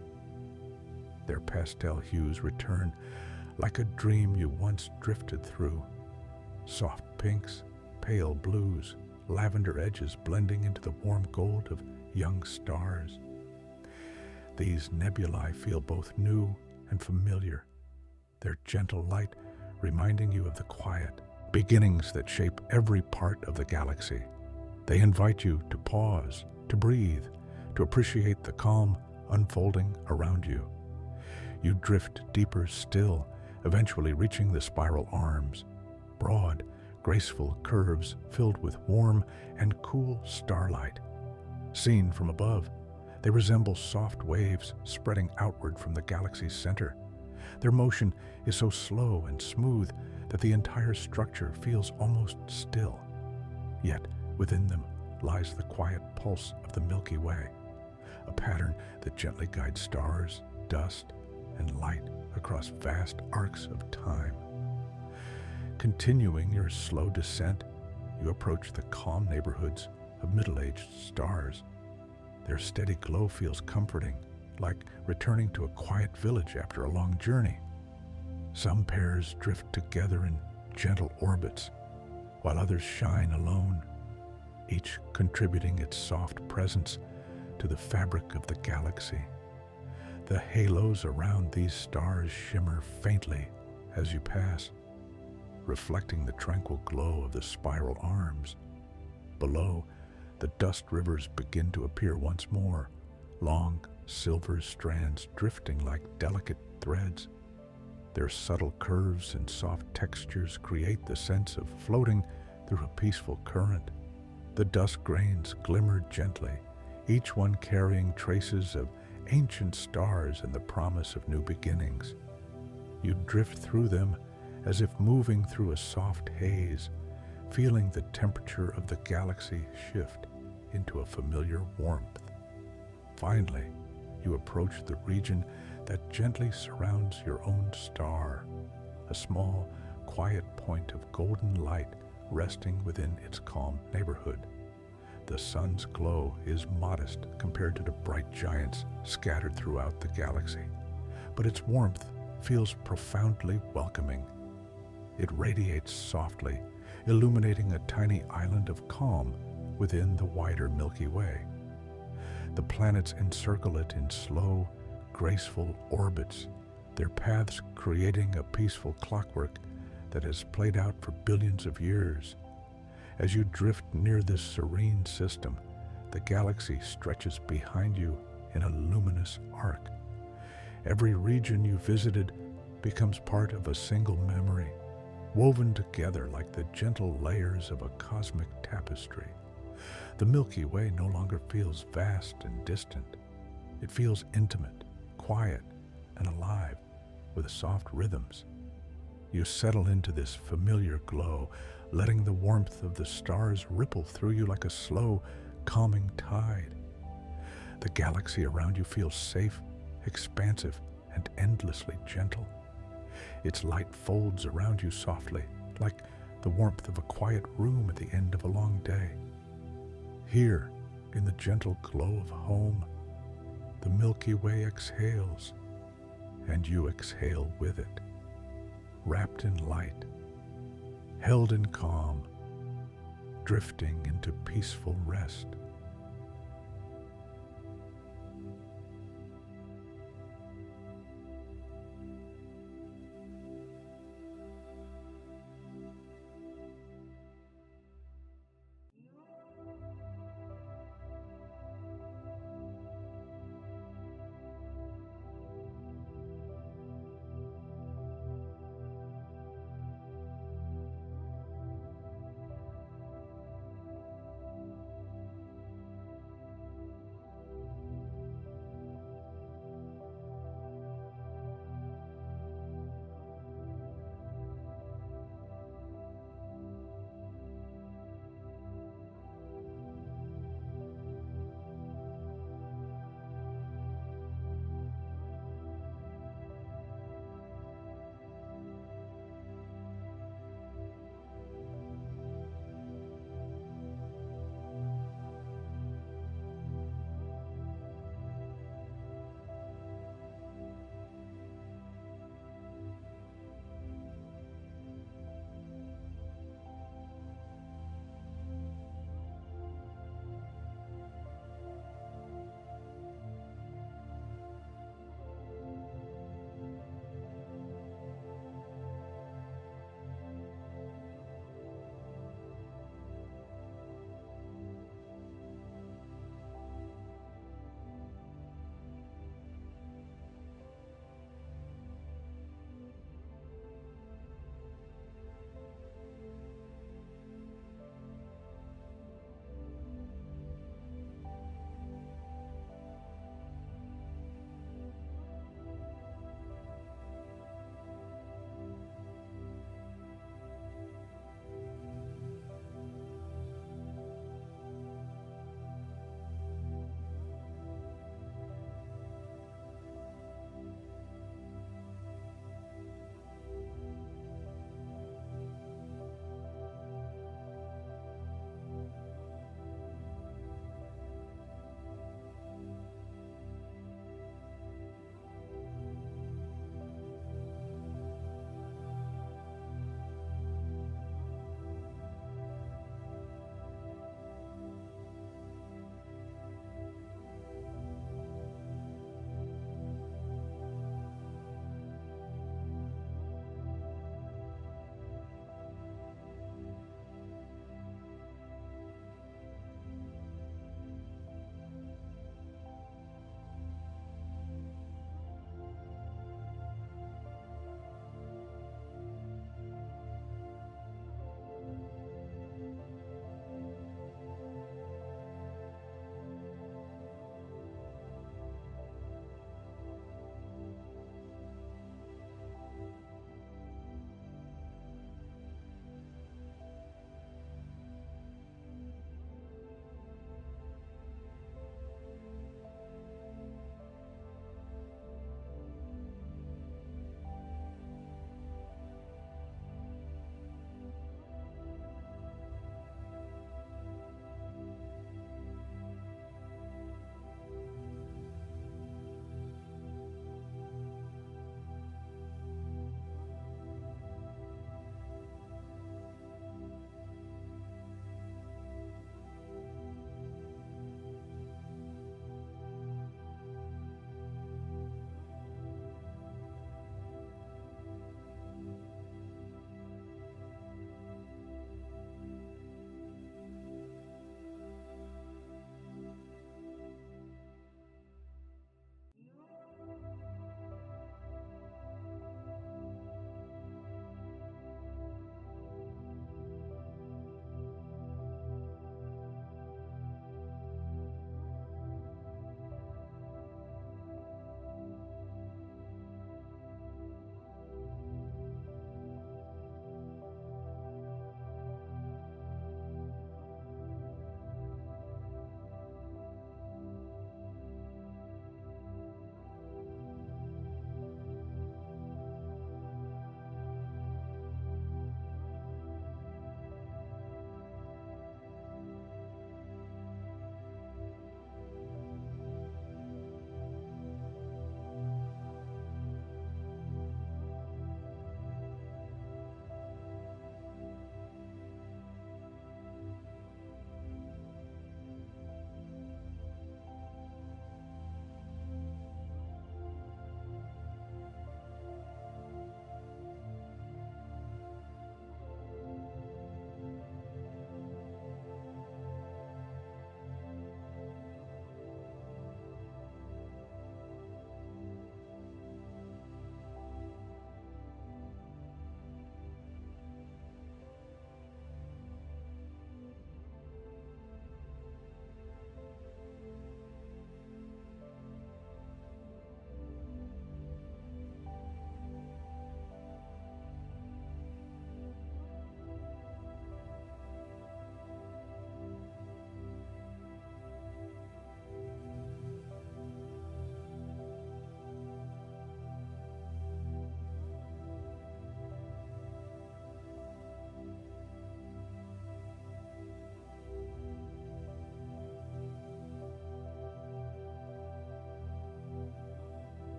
Their pastel hues return like a dream you once drifted through. Soft pinks, pale blues, lavender edges blending into the warm gold of young stars. These nebulae feel both new and familiar, their gentle light reminding you of the quiet beginnings that shape every part of the galaxy. They invite you to pause, to breathe, to appreciate the calm unfolding around you. You drift deeper still, eventually reaching the spiral arms, broad, graceful curves filled with warm and cool starlight. Seen from above, they resemble soft waves spreading outward from the galaxy's center. Their motion is so slow and smooth that the entire structure feels almost still. Yet, within them lies the quiet pulse of the Milky Way, a pattern that gently guides stars, dust, and light across vast arcs of time. Continuing your slow descent, you approach the calm neighborhoods of middle-aged stars. Their steady glow feels comforting, like returning to a quiet village after a long journey. Some pairs drift together in gentle orbits, while others shine alone, each contributing its soft presence to the fabric of the galaxy. The halos around these stars shimmer faintly as you pass, reflecting the tranquil glow of the spiral arms. Below, the dust rivers begin to appear once more, long silver strands drifting like delicate threads. Their subtle curves and soft textures create the sense of floating through a peaceful current. The dust grains glimmer gently, each one carrying traces of ancient stars and the promise of new beginnings. You drift through them as if moving through a soft haze, feeling the temperature of the galaxy shift into a familiar warmth. Finally, you approach the region that gently surrounds your own star, a small, quiet point of golden light resting within its calm neighborhood. The sun's glow is modest compared to the bright giants scattered throughout the galaxy, but its warmth feels profoundly welcoming. It radiates softly, illuminating a tiny island of calm within the wider Milky Way. The planets encircle it in slow, graceful orbits, their paths creating a peaceful clockwork that has played out for billions of years. As you drift near this serene system, the galaxy stretches behind you in a luminous arc. Every region you visited becomes part of a single memory, woven together like the gentle layers of a cosmic tapestry. The Milky Way no longer feels vast and distant. It feels intimate, quiet, and alive with soft rhythms. You settle into this familiar glow, letting the warmth of the stars ripple through you like a slow, calming tide. The galaxy around you feels safe, expansive, and endlessly gentle. Its light folds around you softly, like the warmth of a quiet room at the end of a long day. Here, in the gentle glow of home, the Milky Way exhales, and you exhale with it, wrapped in light, held in calm, drifting into peaceful rest.